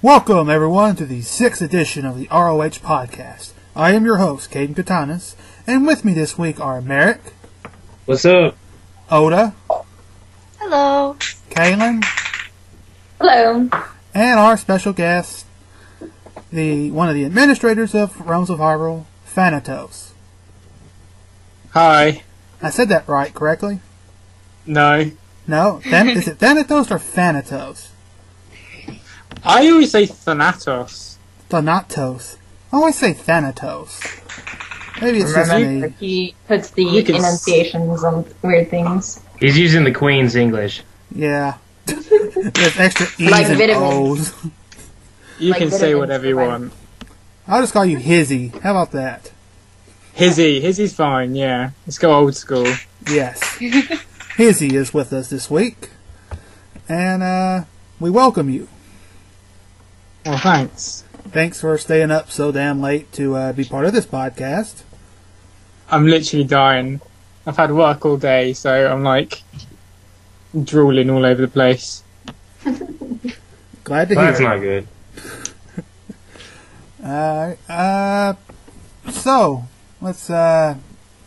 Welcome, everyone, to the 6th edition of the RoH Podcast. I am your host, Caden Thanatos, and with me this week are Merrick. What's up? Oda. Hello. Kaylin. Hello. And our special guest, one of the administrators of Realms of Hyrule, Thanatos. Hi. I said that right, correctly? No. No? Is it Thanatos or Thanatos? I always say Thanatos. Thanatos. I always say Thanatos. Maybe it's just me. He puts the enunciations on weird things. He's using the Queen's English. Yeah. There's extra E's like and vitamins. O's. You like can say whatever you want. I'll just call you Hizzy. How about that? Hizzy. Hizzy's fine, yeah. Let's go old school. Yes. Hizzy is with us this week. And we welcome you. Well, thanks. Thanks for staying up so damn late to be part of this podcast. I'm literally dying. I've had work all day, so I'm like drooling all over the place. Glad to hear. That's not good. So, let's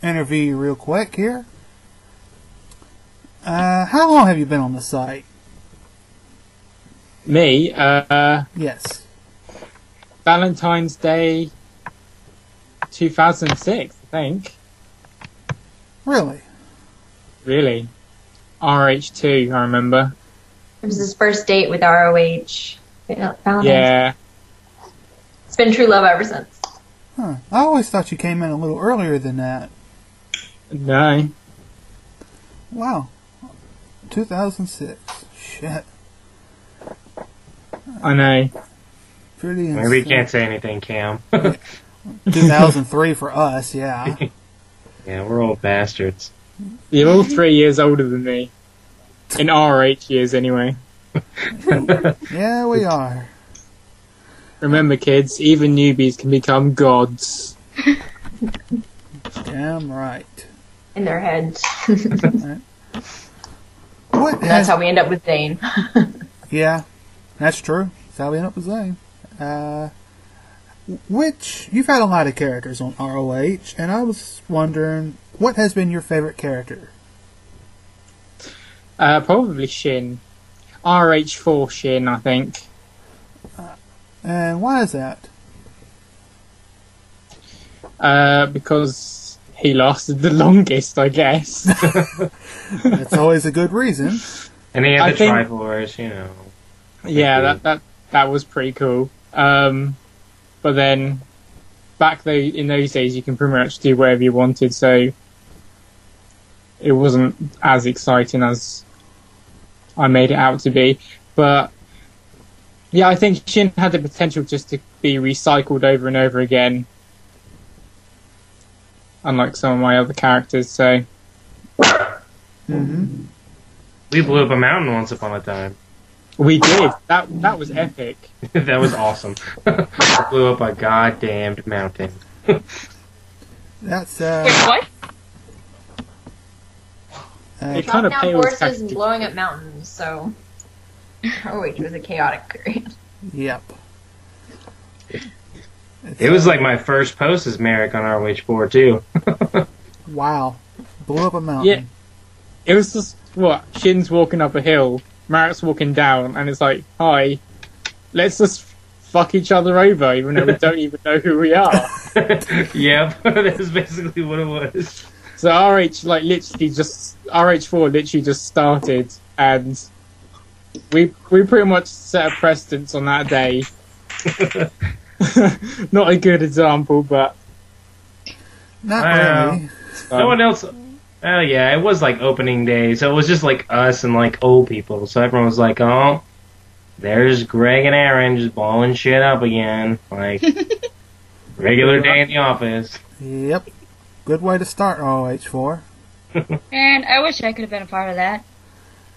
interview you real quick here. How long have you been on the site? Me, Yes. Valentine's Day 2006, I think. Really? Really. RH2, I remember. It was his first date with RoH. Valentine's. Yeah. It's been true love ever since. Huh. I always thought you came in a little earlier than that. No. Wow. 2006. Shit. I know. Pretty Maybe we can't say anything, Cam. 2003 for us, yeah. Yeah, we're old bastards. You're all 3 years older than me. In RH years, anyway. Yeah, we are. Remember, kids, even newbies can become gods. Damn right. In their heads. That's how we end up with Dane. Yeah, that's true. That's how we end up with Zane. You've had a lot of characters on RoH, and I was wondering, what has been your favorite character? Probably Shin. RH4 Shin, I think. And why is that? Because he lasted the longest, I guess. That's always a good reason. And he had the Triforce, you know. Yeah, that was pretty cool. But then, in those days, you can pretty much do whatever you wanted, so it wasn't as exciting as I made it out to be. But yeah, I think Shin had the potential just to be recycled over and over again, unlike some of my other characters. So, Mm-hmm. We blew up a mountain once upon a time. we did. That was epic. That was awesome. We blew up a goddamned mountain. That's Wait, what? It kind of Chopping down pales horses and blowing up mountains, so RoH was a chaotic period. Yep. It was like my first post as Merrick on RoH4 too. Wow. Blew up a mountain. Yeah. It was just, Shin's walking up a hill, Marrick's walking down, and it's like, hi, let's just fuck each other over, even though we don't even know who we are. Yep, that's basically what it was. So RH4 literally just started, and we pretty much set a precedence on that day. Not a good example, but Not really. No one else. Oh yeah, it was like opening day, so it was just like us and like old people. So everyone was like, "Oh, there's Greg and Aaron just balling shit up again." Like regular day in the office. Yep. Good way to start RoH4. And I wish I could have been a part of that.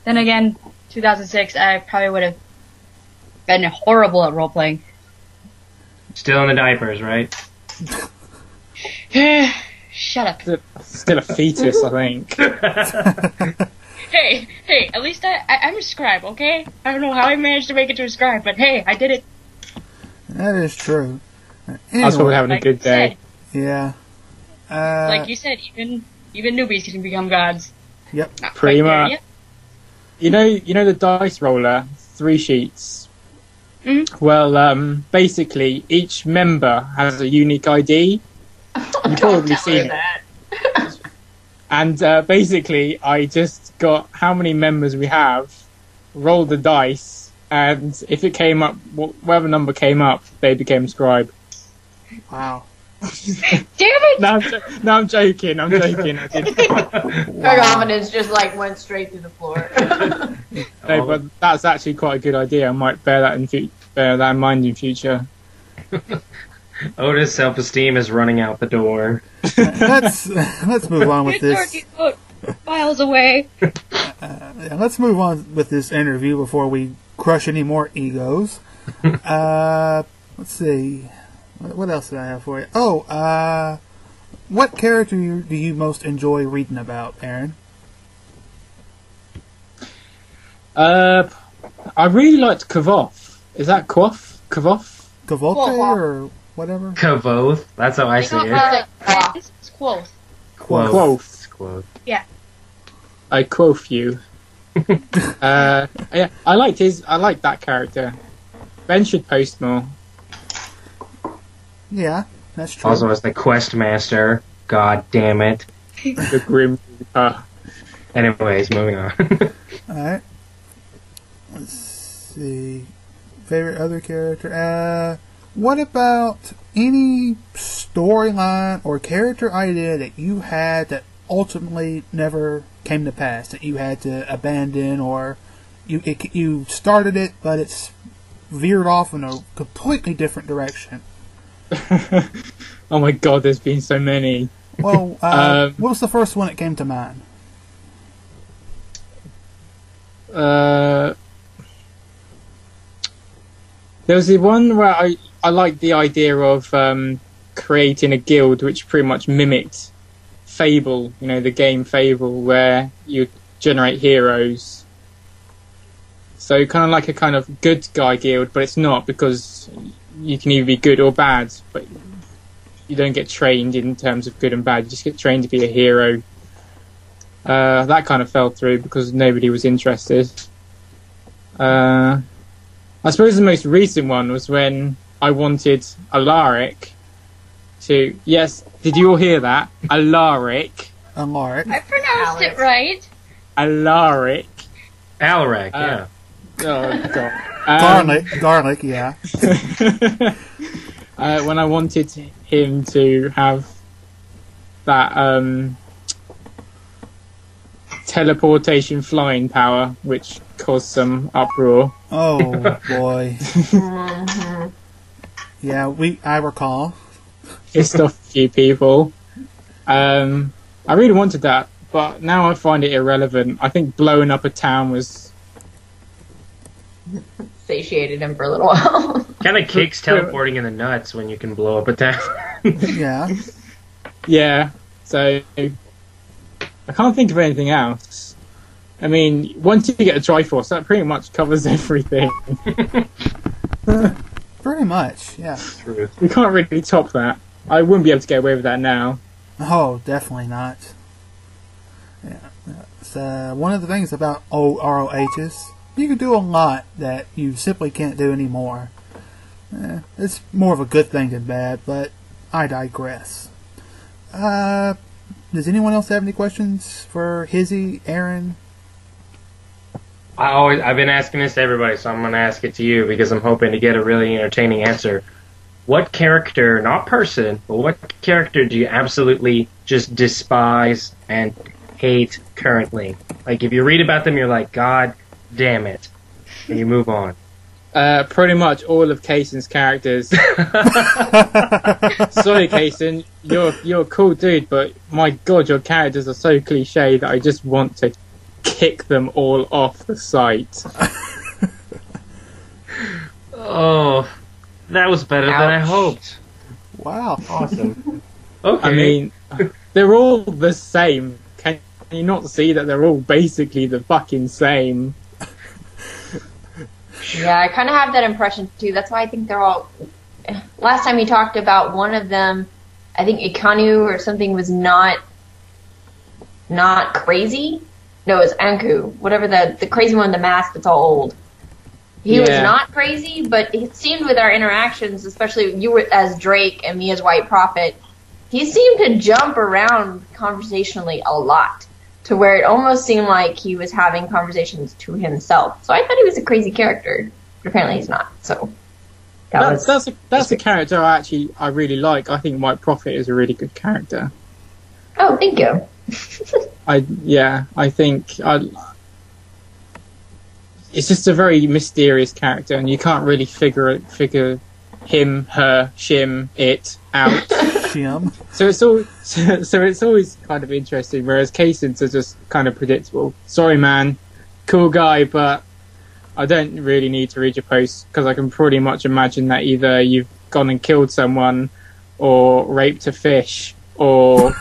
Then again, 2006, I probably would have been horrible at role-playing. Still in the diapers, right? Shut up. still a fetus, I think. Hey, at least I'm a scribe, okay? I don't know how I managed to make it to a scribe, but hey, I did it. That is true. I was probably Anyway, having a Like good you said- day. yeah. Like you said, even newbies can become gods. Yep. Not Pretty quite there much. yet. You know the dice roller, 3 sheets. Mhm. Well, basically, each member has a unique ID. You've probably seen it. that. And basically, I just got how many members we have, rolled the dice, and if it came up, whatever number came up, they became scribe. Wow. Damn it! No, I'm joking. I did. Her confidence just like went straight through the floor. No, but that's actually quite a good idea. I might bear that in mind in future. Otis' self-esteem is running out the door. let's move on with It's this. already foot miles away. Yeah, let's move on with this interview before we crush any more egos. Let's see. What else did I have for you? Oh, what character do you most enjoy reading about, Aaron? I really liked Kavoth. Is that Kavoth? Gavolte Quoth. or whatever? Kavoth. That's how I say it. This is Quoth. Quoth. Yeah. I quoth you. Yeah, I liked that character. Ben should post more. Yeah, that's true. Also as the quest master. God damn it. The Grim Reaper. Anyways, moving on. Alright. Let's see. Favorite other character? What about any storyline or character idea that you had that ultimately never came to pass, that you had to abandon, or you started it but it's veered off in a completely different direction? Oh my god, there's been so many. Well, what was the first one that came to mind? There was the one where I liked the idea of creating a guild which pretty much mimicked Fable, the game Fable, where you generate heroes. So kind of like a kind of good guy guild, but it's not, because you can either be good or bad, but you don't get trained in terms of good and bad. You just get trained to be a hero. That kind of fell through because nobody was interested. I suppose the most recent one was when I wanted Alaric to... Yes, did you all hear that? Alaric. Alaric. I pronounced Alex. it right. Alaric. Alaric, yeah. Oh, God. Garlic, yeah. When I wanted him to have that teleportation flying power, which caused some uproar. Oh, boy. Yeah, I recall. Pissed off a few people. I really wanted that, but now I find it irrelevant. I think blowing up a town was... Satiated him for a little while. Kind of kicks teleporting in the nuts when you can blow up a town. Yeah. Yeah, so I can't think of anything else. I mean, once you get a Triforce, that pretty much covers everything. Pretty much, yeah. Truth. You can't really top that. I wouldn't be able to get away with that now. Oh, definitely not. Yeah. So, one of the things about old ROHs, you can do a lot that you simply can't do anymore. It's more of a good thing than bad, but I digress. Does anyone else have any questions for Hizzy, Aaron? I've been asking this to everybody, so I'm going to ask it to you because I'm hoping to get a really entertaining answer. What character, not person, but what character do you absolutely just despise and hate currently? Like, if you read about them, you're like, God damn it. And you move on. Pretty much all of Kaysen's characters. Sorry, Kaysen, you're a cool dude, but my god, your characters are so cliche that I just want to kick them all off the site. Oh, that was better than I hoped. Wow. Awesome. Okay. I mean, they're all the same. Can you not see that they're all basically the fucking same? Yeah, I kind of have that impression too. That's why I think they're all last time he talked about one of them, I think Ikanu or something was not crazy. No, it was Anku. Whatever the crazy one, the mask that's all old. He was not crazy, but it seemed with our interactions, especially you were as Drake and me as White Prophet, he seemed to jump around conversationally a lot, to where it almost seemed like he was having conversations to himself. So I thought he was a crazy character, but apparently he's not. So that's a character I really like. I think White Prophet is a really good character. Oh, thank you. I think it's just a very mysterious character, and you can't really figure him, her, shim, it out. Shim. So it's always kind of interesting, whereas Kaysons are just kind of predictable. Sorry, man, cool guy, but I don't really need to read your posts because I can pretty much imagine that either you've gone and killed someone, or raped a fish, or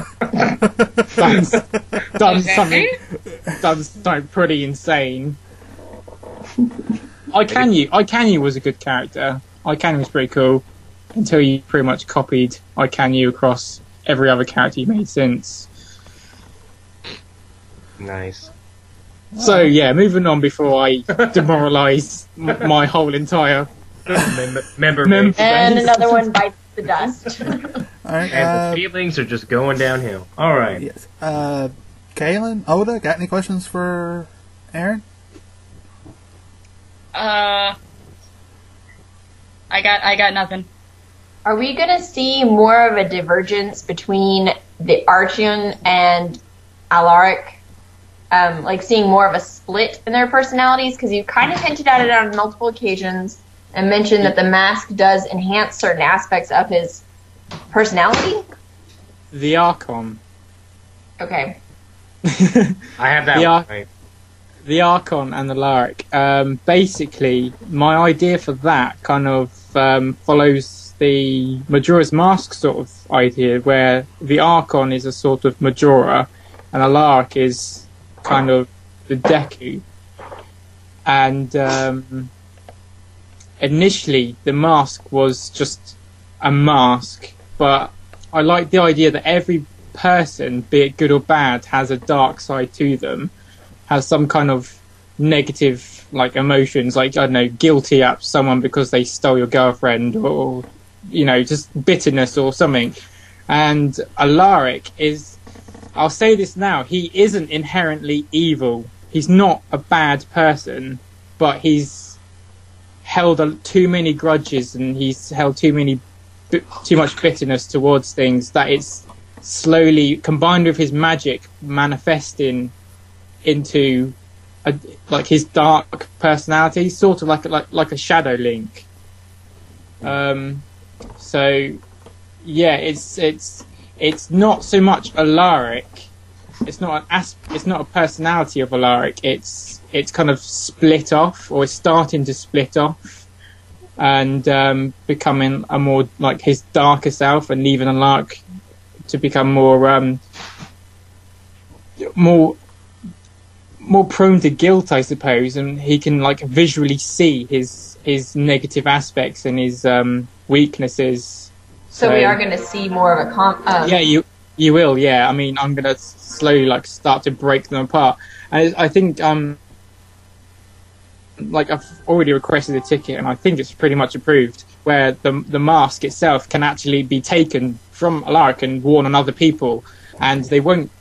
done something pretty insane. I-Can-You was a good character. I-Can-You was pretty cool until you pretty much copied I-Can-You across every other character you made since. Nice. So yeah, moving on before I demoralise my whole entire member And base. another one bites the dust. All right. And the feelings are just going downhill. All right. Yes. Kaylin, Oda, got any questions for Aaron? I got nothing. Are we going to see more of a divergence between the Archeon and Alaric? Like seeing more of a split in their personalities? Because you kind of hinted at it on multiple occasions and mentioned that the mask does enhance certain aspects of his personality. The Archon. Okay. I have that right. The Archon and the Alaric. Basically, my idea for that kind of follows the Majora's Mask sort of idea, where the Archon is a sort of Majora, and Alaric is kind of the Deku. And initially, the mask was just a mask, but I like the idea that every person, be it good or bad, has a dark side to them, has some kind of negative like emotions, like, I don't know, guilty at someone because they stole your girlfriend, or, you know, just bitterness or something. And Alaric is, I'll say this now, he isn't inherently evil. He's not a bad person, but he's held too many grudges, and he's held too much bitterness towards things, that it's slowly, combined with his magic, manifesting into like his dark personality, sort of like a Shadow Link. So yeah, it's not so much Alaric. It's not a personality of Alaric. It's kind of split off, or it's starting to split off, and becoming a more like his darker self, and leaving Alaric to become more prone to guilt, I suppose, and he can like visually see his negative aspects and his weaknesses. So we are going to see more of a yeah, you will. Yeah, I mean, I'm going to slowly like start to break them apart, and I think like I've already requested a ticket, and I think it's pretty much approved, where the mask itself can actually be taken from Alaric and worn on other people, and they won't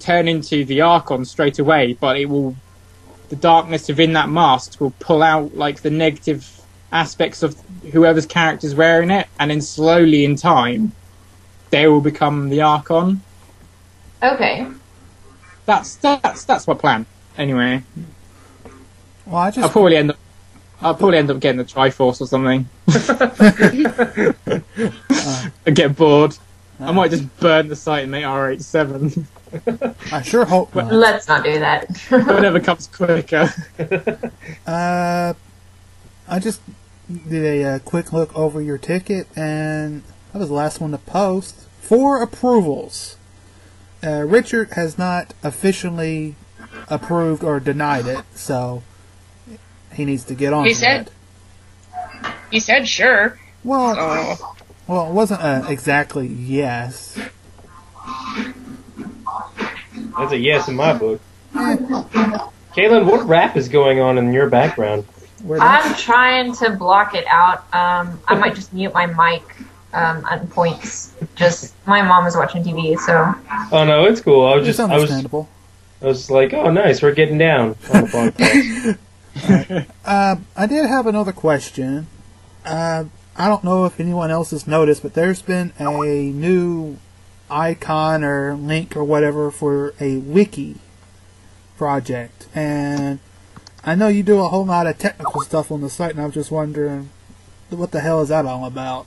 turn into the Archon straight away, but the darkness within that mask will pull out like the negative aspects of whoever's character's wearing it, and then slowly in time they will become the Archon. Okay. That's my plan. Anyway. Well, I'll probably end up getting the Triforce or something. I get bored. I might just burn the site and make R87. I sure hope not. Let's not do that. Whatever comes quicker. I just did a quick look over your ticket, and that was the last one to post. 4 approvals. Richard has not officially approved or denied it, so he needs to get on that. He said sure. Well, well, it wasn't exactly yes. That's a yes in my book. Kaylin, what rap is going on in your background? I'm trying to block it out. I might just mute my mic at points. Just my mom is watching TV, so. Oh no, it's cool. It's understandable. I was like, oh nice, we're getting down on the podcast. I did have another question. I don't know if anyone else has noticed, but there's been a new icon or link or whatever for a wiki project, and I know you do a whole lot of technical stuff on the site, and I was just wondering what the hell is that all about?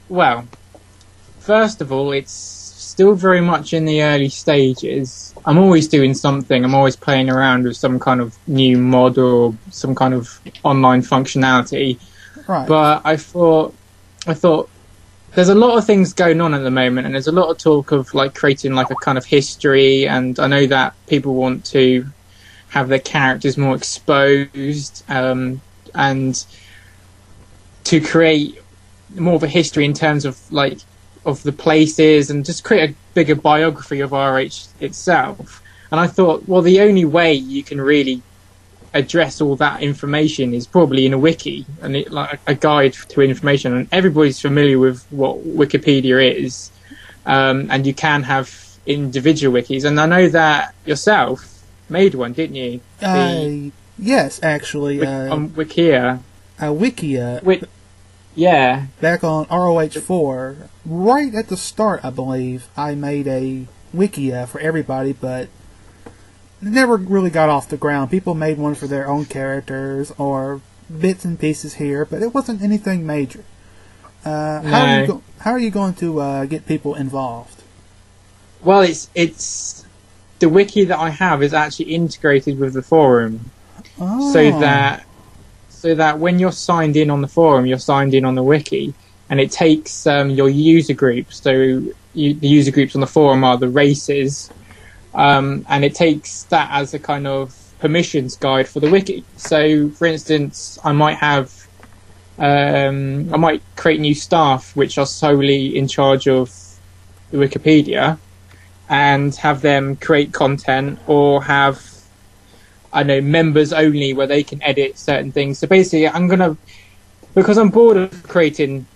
Well, first of all, it's still very much in the early stages. I'm always doing something. I'm always playing around with some kind of new mod or some kind of online functionality. Right. But I thought there's a lot of things going on at the moment, and there's a lot of talk of like creating like a kind of history, and I know that people want to have their characters more exposed, and to create more of a history in terms of like of the places, and just create a bigger biography of RoH itself. And I thought, well, the only way you can really address all that information is probably in a wiki, and like a guide to information, and everybody's familiar with what Wikipedia is, and you can have individual wikis, and I know that yourself made one, didn't you? Yes, actually. On Wikia. Wikia. Yeah. Back on RoH 4, right at the start, I believe, I made a Wikia for everybody, but it never really got off the ground. People made one for their own characters or bits and pieces here, but it wasn't anything major. How are you going to get people involved? Well, it's the wiki that I have is actually integrated with the forum, so that when you're signed in on the forum, you're signed in on the wiki, and it takes your user groups. So the user groups on the forum are the races. And it takes that as a kind of permissions guide for the wiki. So, for instance, I might create new staff which are solely in charge of the Wikipedia, and have them create content, or have, I know, members only where they can edit certain things. So basically, because I'm bored of creating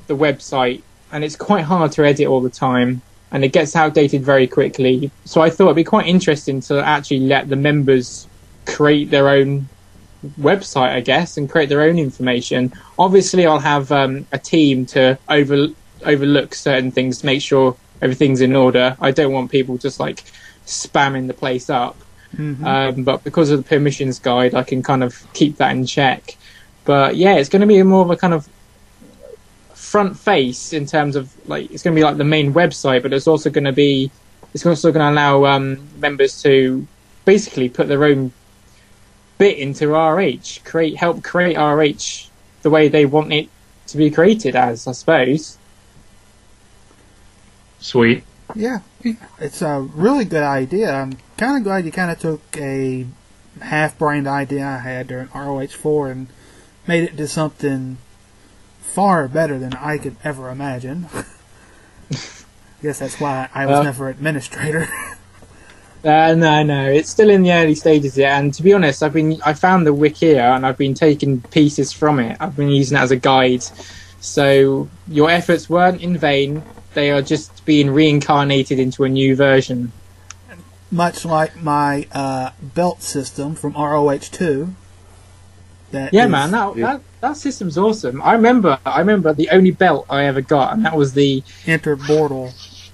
the website, and it's quite hard to edit all the time, and it gets outdated very quickly. So I thought it'd be quite interesting to actually let the members create their own website, I guess, and create their own information. Obviously, I'll have a team to overlook certain things to make sure everything's in order. I don't want people just like spamming the place up. Mm-hmm. But because of the permissions guide, I can kind of keep that in check. But yeah, it's going to be more of a kind of front face in terms of like, it's going to be like the main website, but it's also going to allow members to basically put their own bit into RoH, help create RoH the way they want it to be created as, I suppose. Sweet. Yeah, it's a really good idea. I'm kind of glad you kind of took a half-brained idea I had during RoH 4 and made it into something far better than I could ever imagine. I guess that's why I was never administrator. No, it's still in the early stages yet. And to be honest, I found the Wikia and I've been taking pieces from it. I've been using it as a guide. So your efforts weren't in vain. They are just being reincarnated into a new version. Much like my belt system from RoH 2. That system's awesome. I remember the only belt I ever got, and that was the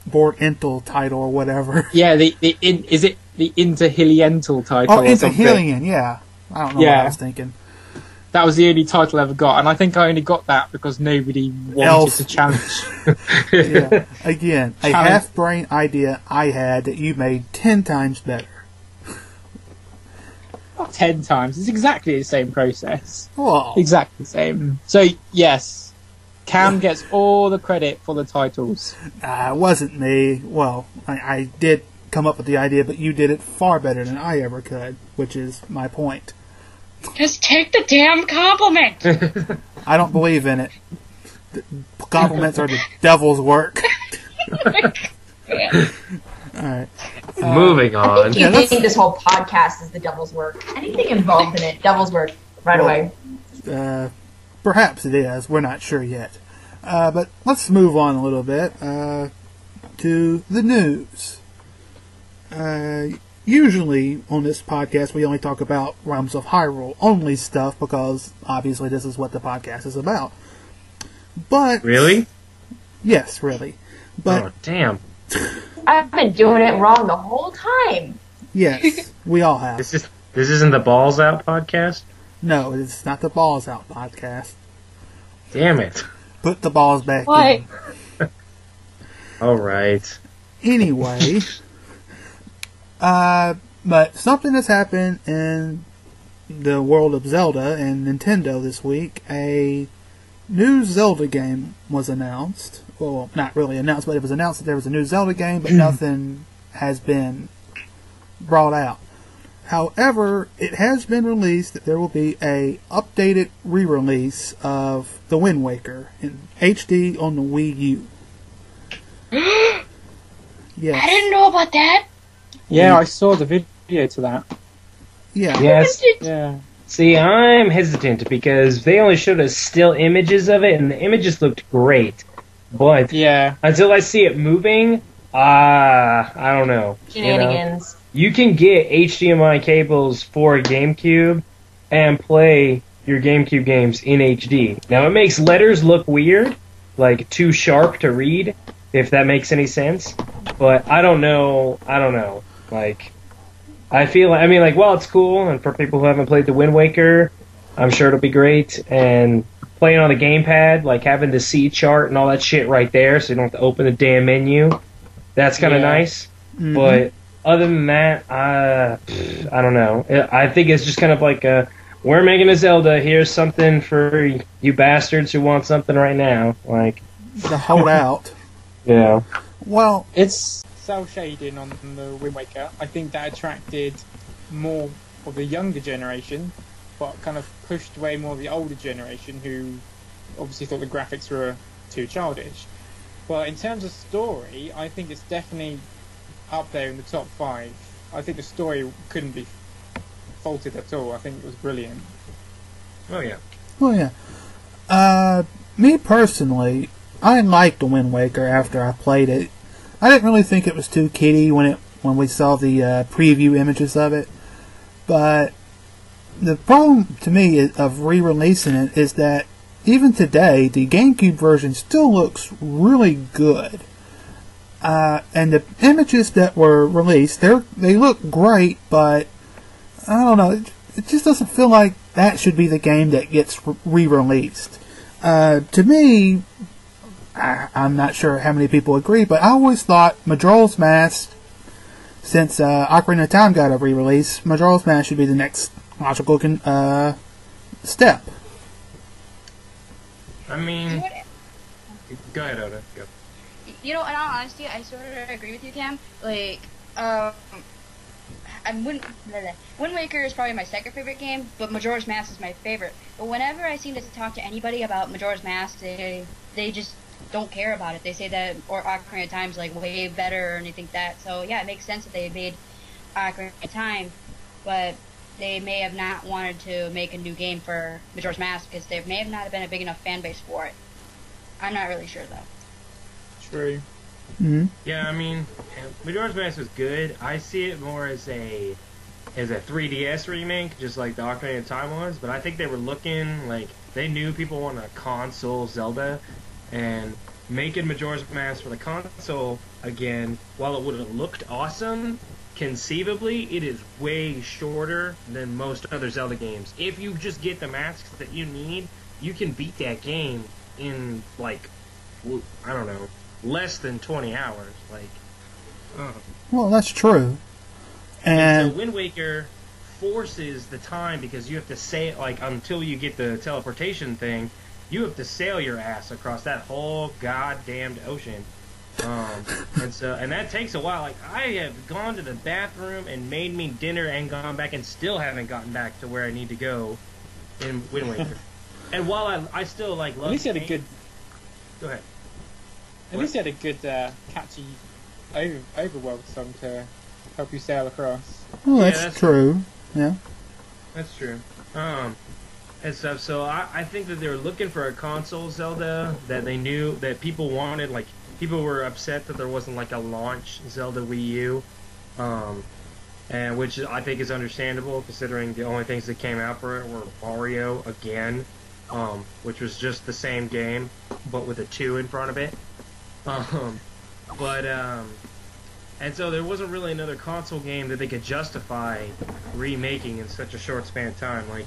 Board-ental title or whatever. Yeah, is it the Interhiliental title? Oh, Interhilian, yeah. I don't know what I was thinking. That was the only title I ever got, and I think I only got that because nobody wanted to challenge. Yeah. Again, a half-brain idea I had that you made 10 times better. Not 10 times. It's exactly the same process. Oh. Exactly the same. So, yes, Cam gets all the credit for the titles. It wasn't me. Well, I did come up with the idea, but you did it far better than I ever could, which is my point. Just take the damn compliment. I don't believe in it. Compliments are the devil's work. Alright. Moving on. You think this whole podcast is the devil's work. Anything involved in it, devil's work, right away. Perhaps it is. We're not sure yet. But let's move on a little bit to the news. Usually on this podcast we only talk about Realms of Hyrule only stuff because obviously this is what the podcast is about. But Really? yes, really. But Oh, damn. I've been doing it wrong the whole time. yes, we all have. This isn't the Balls Out podcast? No, it's not the Balls Out podcast. Damn it. Put the balls back Why? in. Alright. Anyway, but something has happened in the world of Zelda and Nintendo this week. A new Zelda game was announced. Well, not really announced, but it was announced that there was a new Zelda game, but nothing has been brought out. However, it has been released that there will be a updated re-release of The Wind Waker in HD on the Wii U. Yes. I didn't know about that. Yeah, I saw the video to that. Yeah. Yes. Yeah. See, I'm hesitant because they only showed us still images of it, and the images looked great. But Yeah. until I see it moving, I don't know. Shenanigans. You can get HDMI cables for a GameCube and play your GameCube games in HD. Now, it makes letters look weird, like too sharp to read, if that makes any sense. But I don't know. Like, well, it's cool, and for people who haven't played The Wind Waker, I'm sure it'll be great. And playing on the gamepad, like having the C chart and all that shit right there, so you don't have to open the damn menu. That's kind of Yeah. nice. Mhm. But other than that, I don't know. I think it's just kind of like we're making a Zelda. Here's something for you bastards who want something right now. Like, The holdout. yeah. Well, It's cell shading on the Wind Waker. I think that attracted more of the younger generation, but kind of pushed away more of the older generation who obviously thought the graphics were too childish. But in terms of story, I think it's definitely up there in the top 5. I think the story couldn't be faulted at all. I think it was brilliant. Oh yeah. well, yeah. Me personally, I liked The Wind Waker after I played it. I didn't really think it was too kiddie when we saw the preview images of it. But the problem to me of re-releasing it is that even today, the GameCube version still looks really good. And the images that were released, they look great, but I don't know, it just doesn't feel like that should be the game that gets re-released. To me, I'm not sure how many people agree, but I always thought Majora's Mask, since Ocarina of Time got a re-release, Majora's Mask should be the next logical step. I mean, go ahead, Oda. Go. You know, in all honesty, I sort of agree with you, Cam. Like, Wind Waker is probably my second favorite game, but Majora's Mask is my favorite. But whenever I seem to talk to anybody about Majora's Mask, they just don't care about it. They say that or Ocarina of Time's like way better or anything like that. So yeah, it makes sense that they made Ocarina of Time, but they may have not wanted to make a new game for Majora's Mask because there may have not been a big enough fan base for it. I'm not really sure though. True. Mm-hmm. Yeah, I mean, Majora's Mask was good. I see it more as a 3DS remake, just like the Ocarina of Time was. But I think they were looking like they knew people wanted a console Zelda, and making Majora's Mask for the console again, while it would have looked awesome, conceivably, it is way shorter than most other Zelda games. If you just get the masks that you need, you can beat that game in, like, I don't know, less than 20 hours. Like, Well, that's true. and so Wind Waker forces the time because you have to sail, like, until you get the teleportation thing, you have to sail your ass across that whole goddamned ocean. And that takes a while. Like, I have gone to the bathroom and made me dinner and gone back and still haven't gotten back to where I need to go in Wind Waker. And while I still, like, love... At least you had a good... Go ahead. At least you had a good, catchy overworld song to help you sail across. Well, that's true. Yeah. That's true. And stuff. So I think that they were looking for a console Zelda that they knew that people wanted. Like, people were upset that there wasn't like a launch Zelda Wii U, and which I think is understandable considering the only things that came out for it were Mario again, which was just the same game but with a 2 in front of it. And so there wasn't really another console game that they could justify remaking in such a short span of time. Like,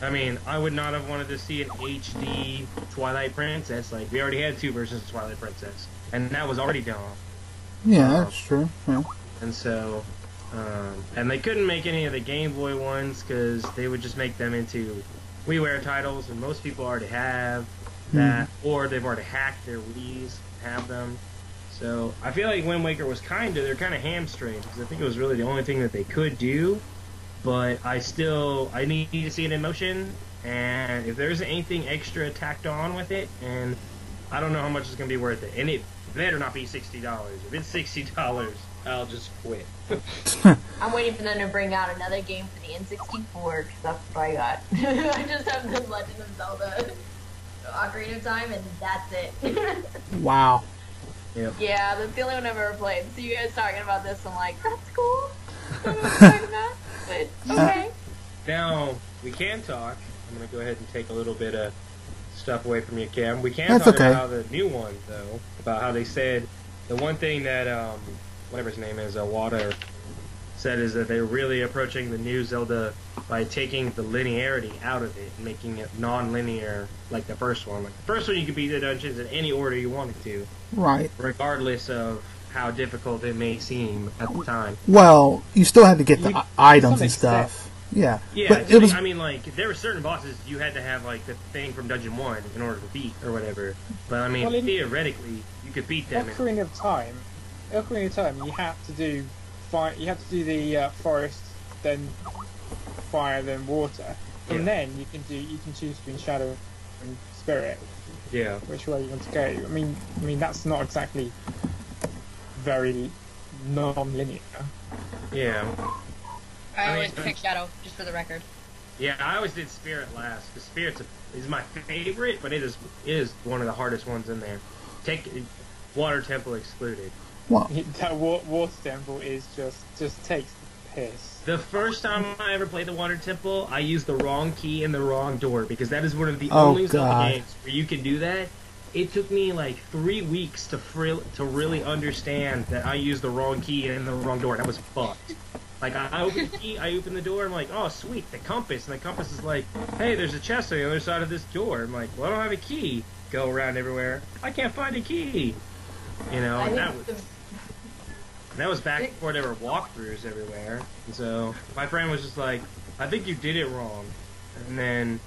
I mean, I would not have wanted to see an HD Twilight Princess. Like, we already had 2 versions of Twilight Princess, and that was already done. Yeah, that's true. Yeah. And so, and they couldn't make any of the Game Boy ones because they would just make them into WiiWare titles, and most people already have that, or they've already hacked their Wiis and have them. So I feel like Wind Waker was they're kind of hamstringed because I think it was really the only thing that they could do. But I need to see it in motion, and if there's anything extra tacked on with it, and I don't know how much it's going to be worth it. And it better not be $60. If it's $60, I'll just quit. I'm waiting for them to bring out another game for the N64, because that's what I got. I just have the Legend of Zelda Ocarina of Time, and that's it. Wow. Yep. Yeah, that's the only one I've ever played. So you guys talking about this, I'm like, that's cool. I don't know what I'm talking about, but okay. Now, we can talk. I'm going to go ahead and take a little bit of stuff away from you, Cam. We can That's talk okay. about the new one, though. About how they said the one thing that, whatever his name is, Wada said is that they're really approaching the new Zelda by taking the linearity out of it and making it non-linear like the first one. Like the first one, you could beat the dungeons in any order you wanted to. Right. Regardless of how difficult it may seem at the time. Well, you still had to get the items and stuff. Yeah. Yeah, but it was... I mean, like, there were certain bosses you had to have, like, the thing from Dungeon 1 in order to beat, or whatever. But, I mean, theoretically, you could beat them. Ocarina of Time, you have to do the forest, then fire, then water. And then you can choose between Shadow and Spirit. Yeah. Which way you want to go. I mean that's not exactly very non-linear. Yeah. I always pick Shadow, just for the record. Yeah, I always did Spirit last, because Spirit is my favorite, but it is one of the hardest ones in there. Take Water Temple excluded. Well, that Water Temple is just takes the piss. The first time I ever played the Water Temple, I used the wrong key in the wrong door, because that is one of the only Zelda games where you can do that. It took me like 3 weeks to really understand that I used the wrong key in the wrong door. That was fucked. Like, I opened the key, I opened the door, I'm like, oh, sweet, the compass. And the compass is like, hey, there's a chest on the other side of this door. I'm like, well, I don't have a key. Go around everywhere. I can't find a key. You know, and that was back before there were walkthroughs everywhere. And so my friend was just like, I think you did it wrong. And then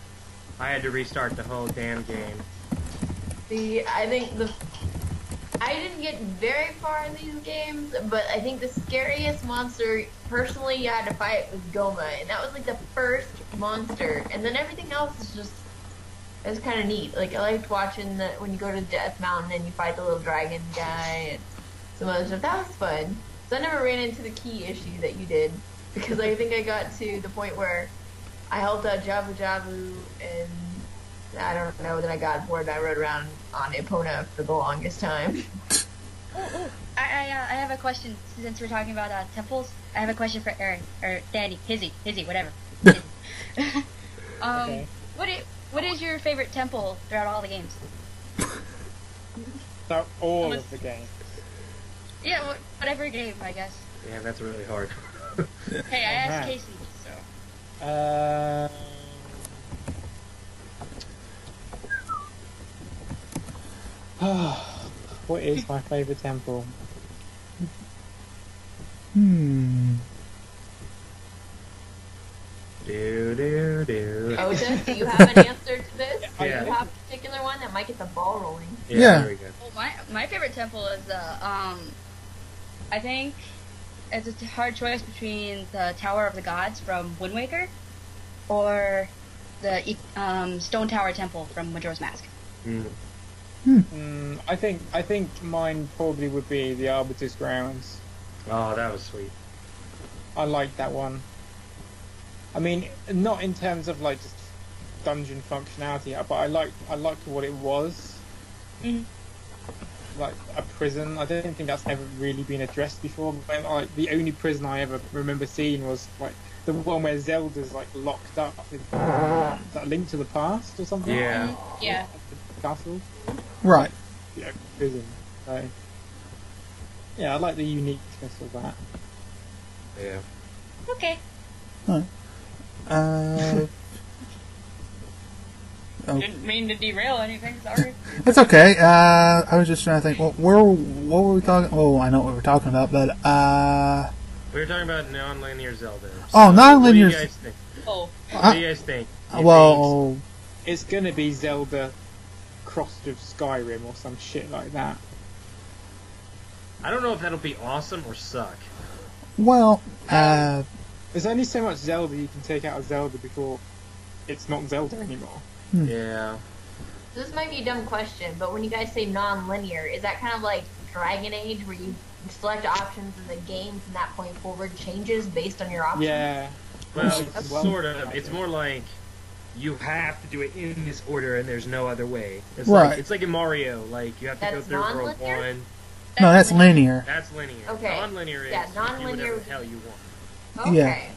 I had to restart the whole damn game. See, I didn't get very far in these games, but I think the scariest monster, personally, you had to fight was Goma, and that was like the first monster, and then everything else is just, it was kind of neat. Like, I liked watching when you go to Death Mountain and you fight the little dragon guy and some other stuff. That was fun. So I never ran into the key issue that you did, because I think I got to the point where I helped out Jabu Jabu, and I don't know, then I got bored and I rode around on Epona for the longest time. I have a question, since we're talking about temples. I have a question for Aaron, or Danny, Hizzy, whatever. Okay. What is your favorite temple throughout all the games? So all of the games. Yeah, whatever game, I guess. Yeah, that's really hard. Hey, I asked Casey, so. What is my favourite temple? Ota, do you have an answer to this? Yeah. Do you have a particular one that might get the ball rolling? Yeah. There we go. Well, My favorite temple is I think it's a hard choice between the Tower of the Gods from Wind Waker or the Stone Tower Temple from Majora's Mask. I think mine probably would be the Arbiter's Grounds. Oh, that was sweet. I like that one. I mean, not in terms of like just dungeon functionality, but I liked what it was. Like a prison. I don't think that's ever really been addressed before. But, like, the only prison I ever remember seeing was like the one where Zelda's like locked up. Is that Link to the Past or something? Yeah. Yeah. The castle. Right. Yeah, prison. So, yeah, I like the uniqueness of that. Yeah. Okay. Didn't mean to derail anything, sorry. It's okay. I was just trying to think. What were we talking? Oh, I know what we're talking about, but we were talking about non-linear Zelda. Oh, non-linear. What do you guys think? What do you guys think? Well, it's gonna be Zelda crossed with Skyrim or some shit like that. I don't know if that'll be awesome or suck. Well, there's only so much Zelda you can take out of Zelda before it's not Zelda anymore. Yeah. This might be a dumb question, but when you guys say non-linear, is that kind of like Dragon Age, where you select options and the game from that point forward changes based on your options? Yeah. Well, sort of. It's more like you have to do it in this order, and there's no other way. It's right. It's like in Mario. Like you have to go through World 1. No, that's linear. That's linear. Okay. Non-linear is non-linear. you do whatever the hell you want. Okay. Yeah.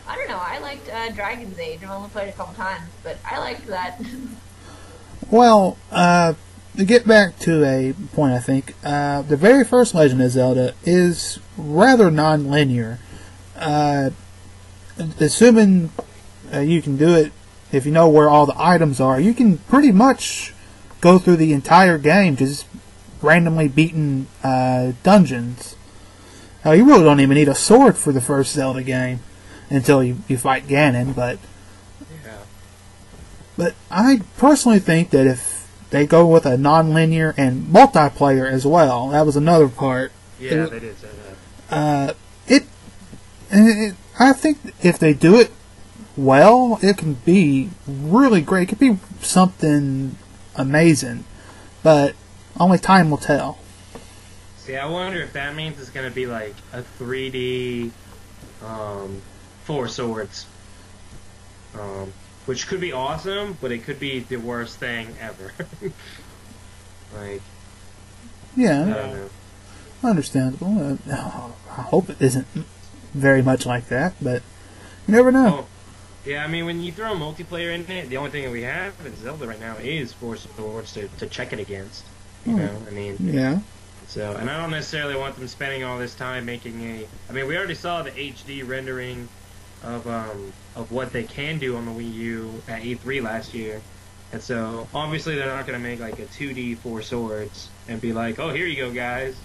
I don't know. I liked Dragon's Age. I've only played it a couple times, but I liked that. Well, to get back to a point, I think the very first Legend of Zelda is rather non-linear. Assuming you can do it if you know where all the items are, you can pretty much go through the entire game just randomly beating dungeons. You really don't even need a sword for the first Zelda game until you fight Ganon, but I personally think that if they go with a non-linear and multiplayer as well, that was another part. Yeah, they did say that. I think if they do it well, it can be really great. It could be something amazing, but only time will tell. See, I wonder if that means it's going to be like a 3D Four Swords. Which could be awesome, but it could be the worst thing ever. Like, yeah, I don't know. Understandable. I hope it isn't very much like that, but you never know. Oh, yeah, I mean, when you throw multiplayer in it, the only thing that we have in Zelda right now is Four Swords to check it against. You know, I mean, yeah. So, and I don't necessarily want them spending all this time making a. I mean, we already saw the HD rendering of what they can do on the Wii U at E3 last year, and so obviously they're not going to make like a 2D Four Swords and be like, oh, here you go, guys,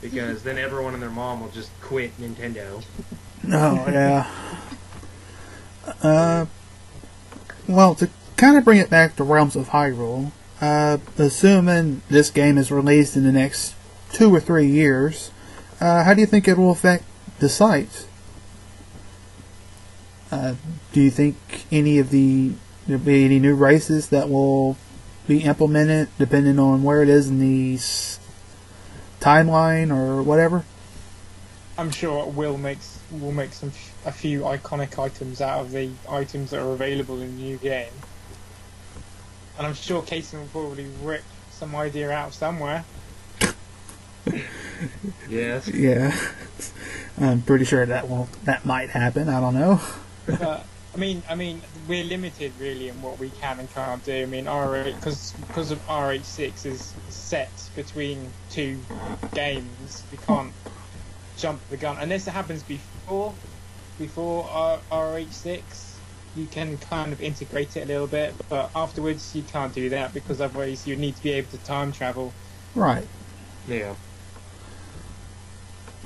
because then everyone and their mom will just quit Nintendo. Oh yeah. Well, to kind of bring it back to Realms of Hyrule, assuming this game is released in the next 2 or 3 years, how do you think it will affect the site? Do you think there'll be any new races that will be implemented depending on where it is in the timeline or whatever? I'm sure it will make a few iconic items out of the items that are available in the new game, and I'm sure Casey will probably rip some idea out somewhere. Yes. Yeah, I'm pretty sure that might happen. I don't know. But I mean, we're limited really in what we can and can't do. I mean, because of RoH is set between 2 games, we can't jump the gun unless it happens before RoH 6. You can kind of integrate it a little bit, but afterwards you can't do that because otherwise you need to be able to time travel. Right. Yeah.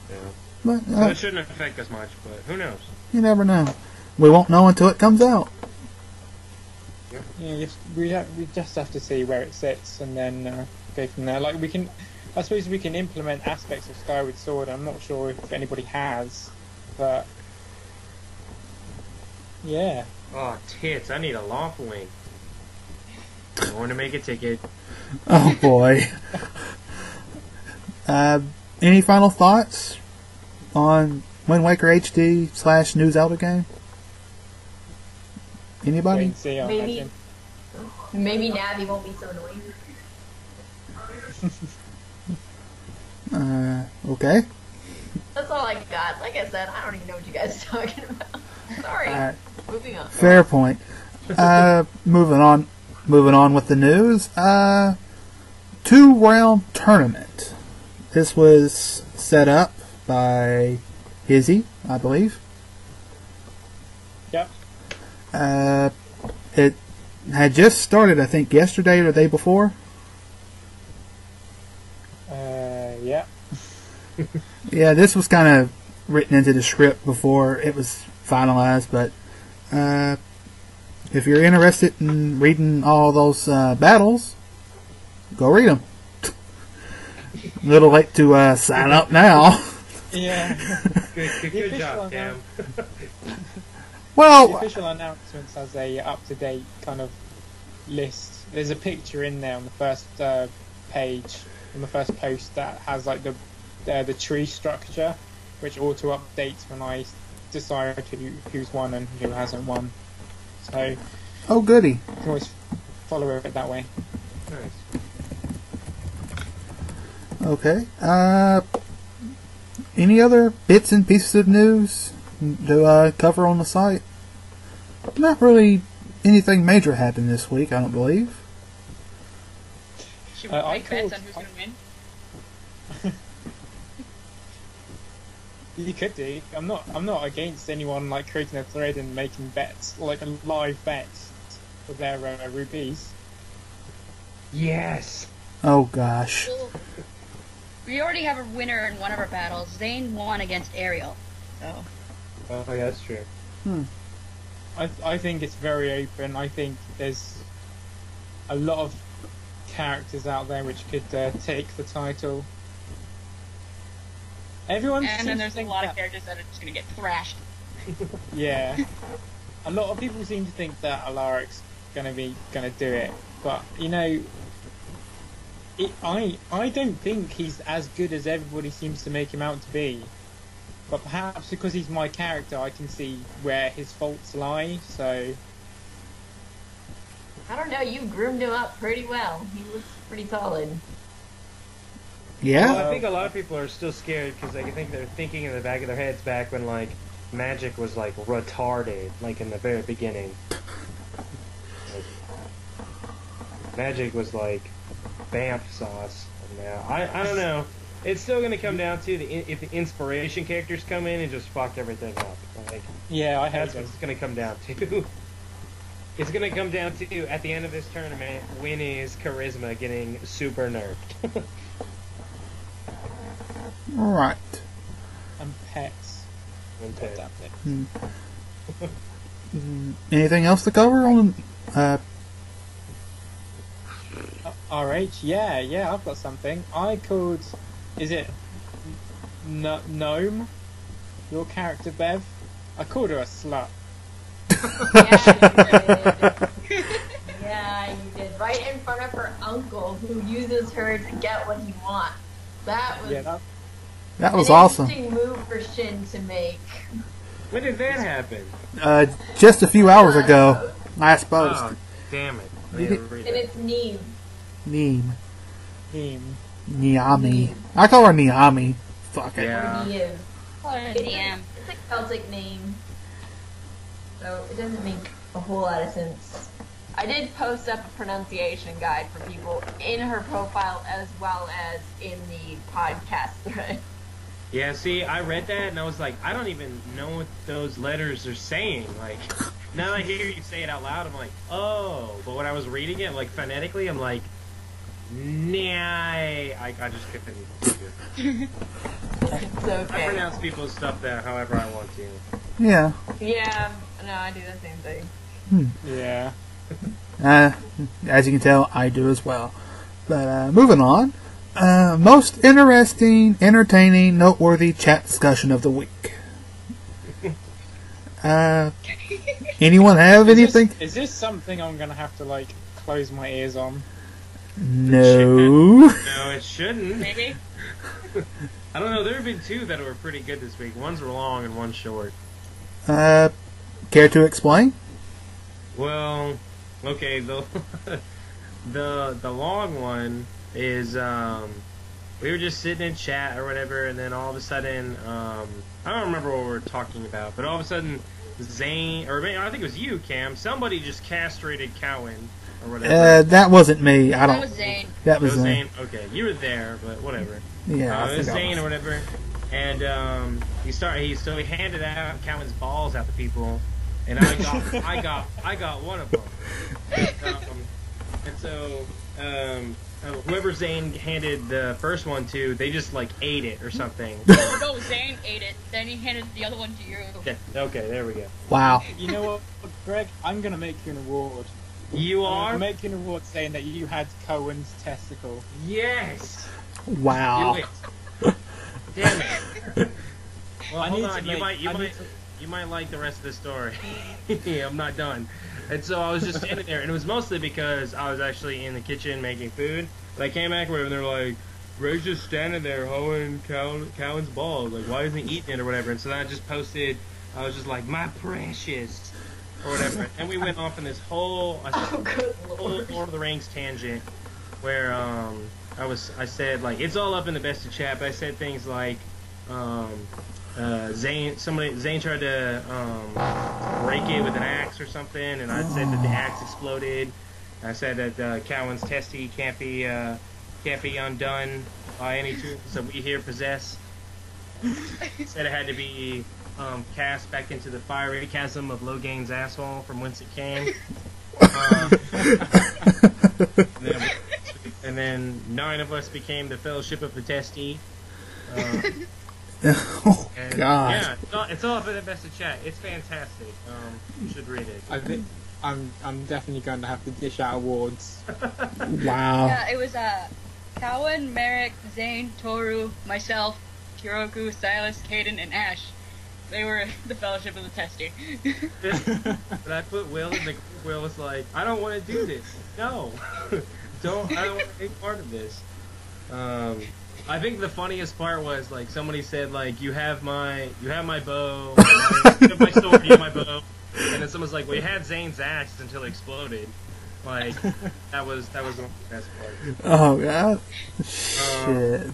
Yeah. But, So it shouldn't affect us much, but who knows? You never know. We won't know until it comes out. Yeah, we just have to see where it sits and then go from there. Like I suppose we can implement aspects of Skyward Sword. I'm not sure if anybody has, but yeah. Oh, tits! I need a lawful link. I want to make a ticket. Oh boy. Any final thoughts on Wind Waker HD / New Zelda game? Anybody? Wait and see, I imagine. Maybe Navi won't be so annoying. Okay. That's all I got. Like I said, I don't even know what you guys are talking about. Sorry. Moving on. Fair point. Moving on with the news. 2-round tournament. This was set up by Izzy, I believe. Yep. It had just started, I think, yesterday or the day before. Yeah. Yeah, this was kind of written into the script before it was finalized, but if you're interested in reading all those battles, go read them. A little late to sign up now. Yeah. Good job, Cam. Well, the official announcements has a up-to-date kind of list. There's a picture in there on the first page, on the first post, that has like the tree structure, which auto updates when I decide who's won and who hasn't won. So, oh goody. You can always follow it that way. Nice. Okay. Any other bits and pieces of news to cover on the site? Not really anything major happened this week, I don't believe. Should we make bets on who's going to win? You could do. I'm not against anyone like creating a thread and making bets, like live bets for their rupees. Yes. Oh gosh. We already have a winner in one of our battles. Zane won against Ariel. So. Oh, yeah, that's true. I think it's very open. I think there's a lot of characters out there which could take the title. Everyone. And then there's a lot of characters that are just going to get thrashed. Yeah. A lot of people seem to think that Alaric's going to do it, but you know, I don't think he's as good as everybody seems to make him out to be. But perhaps because he's my character, I can see where his faults lie. So I don't know. You groomed him up pretty well. He looks pretty solid. Yeah. Well, I think a lot of people are still scared because I think they're thinking in the back of their heads back when like Magic was like retarded, like in the very beginning. Like, Magic was like Bamf sauce. Now I don't know. It's still going to come down to if the inspiration characters come in and just fuck everything up. Like, yeah, that's what it's going to come down to. It's going to come down to, at the end of this tournament, Winnie's charisma getting super nerfed. Right. And pets. Anything else to cover on? RoH, yeah, I've got something. I called. Is it Gnome? Your character, Bev? I called her a slut. Yeah, you did. Right in front of her uncle, who uses her to get what he wants. That was an awesome. Interesting move for Shin to make. When did that happen? Just a few hours ago. Last post. Oh, damn it. And it's Neem. Neem. Neem. Niami. I call her Niami. Fuck it. Yeah. It's a Celtic name. So it doesn't make a whole lot of sense. I did post up a pronunciation guide for people in her profile as well as in the podcast thread. Yeah, see, I read that and I was like, I don't even know what those letters are saying. Like, now that I hear you say it out loud, I'm like, oh. But when I was reading it, like, phonetically, I'm like, nah, I just couldn't do it. It's okay. I pronounce people's stuff that however I want to. Yeah. Yeah, no, I do the same thing. Yeah. As you can tell, I do as well. But moving on. Most interesting, entertaining, noteworthy chat discussion of the week. Anyone have anything? Is this something I'm going to have to, like, close my ears on? No. No, it shouldn't. Maybe. I don't know. There have been two that were pretty good this week. One's were long and one's short. Care to explain? Well, okay. The long one is we were just sitting in chat or whatever, and then all of a sudden I don't remember what we were talking about, but all of a sudden Zane, or I think it was you, Cam. Somebody just castrated Cowan or whatever. That wasn't me. I don't. That was Zane. That was Zane. Okay, you were there, but whatever. Yeah, it was Zane or whatever, and he handed out Cowan's balls out to people, and I got one of them, and so whoever Zane handed the first one to, they just like ate it or something. No, Zane ate it. Then he handed the other one to you. Okay, there we go. Wow. You know what, Greg? I'm going to make you an award. You are? I'm making an award saying that you had Cohen's testicle. Yes. Wow. Do it. Damn it. Well, hold on. You might like the rest of the story. Yeah, I'm not done. And so I was just standing there, and it was mostly because I was actually in the kitchen making food. But I came back and they're like, Ray's just standing there hoeing Cowan's balls. Like, why isn't he eating it or whatever? And so then I just posted, I was just like, my precious, or whatever. And we went off in this whole Lord of the Rings tangent where I said, like, it's all up in the best of chat, but I said things like, Zane tried to break it with an axe or something, and I said that the axe exploded. I said that Cowan's testy can't be undone by any tools that we here possess. Said it had to be cast back into the fiery chasm of Logain's asshole from whence it came. And then 9 of us became the Fellowship of the Testy. Oh, God. Yeah, it's all up in the best of chat. It's fantastic. You should read it. I think I'm definitely going to have to dish out awards. Wow. Yeah, it was Cowan, Merrick, Zane, Toru, myself, Hiroku, Silas, Caden, and Ash. They were the Fellowship of the Testy. But I put Will in the group. Will was like, I don't want to do this. No. I don't want to be part of this. I think the funniest part was, like, somebody said, like, you have my bow, you have my sword, you have my bow, and then someone's like, well, you had Zane's axe until it exploded. Like, that was one of the best parts. Oh, God. Shit.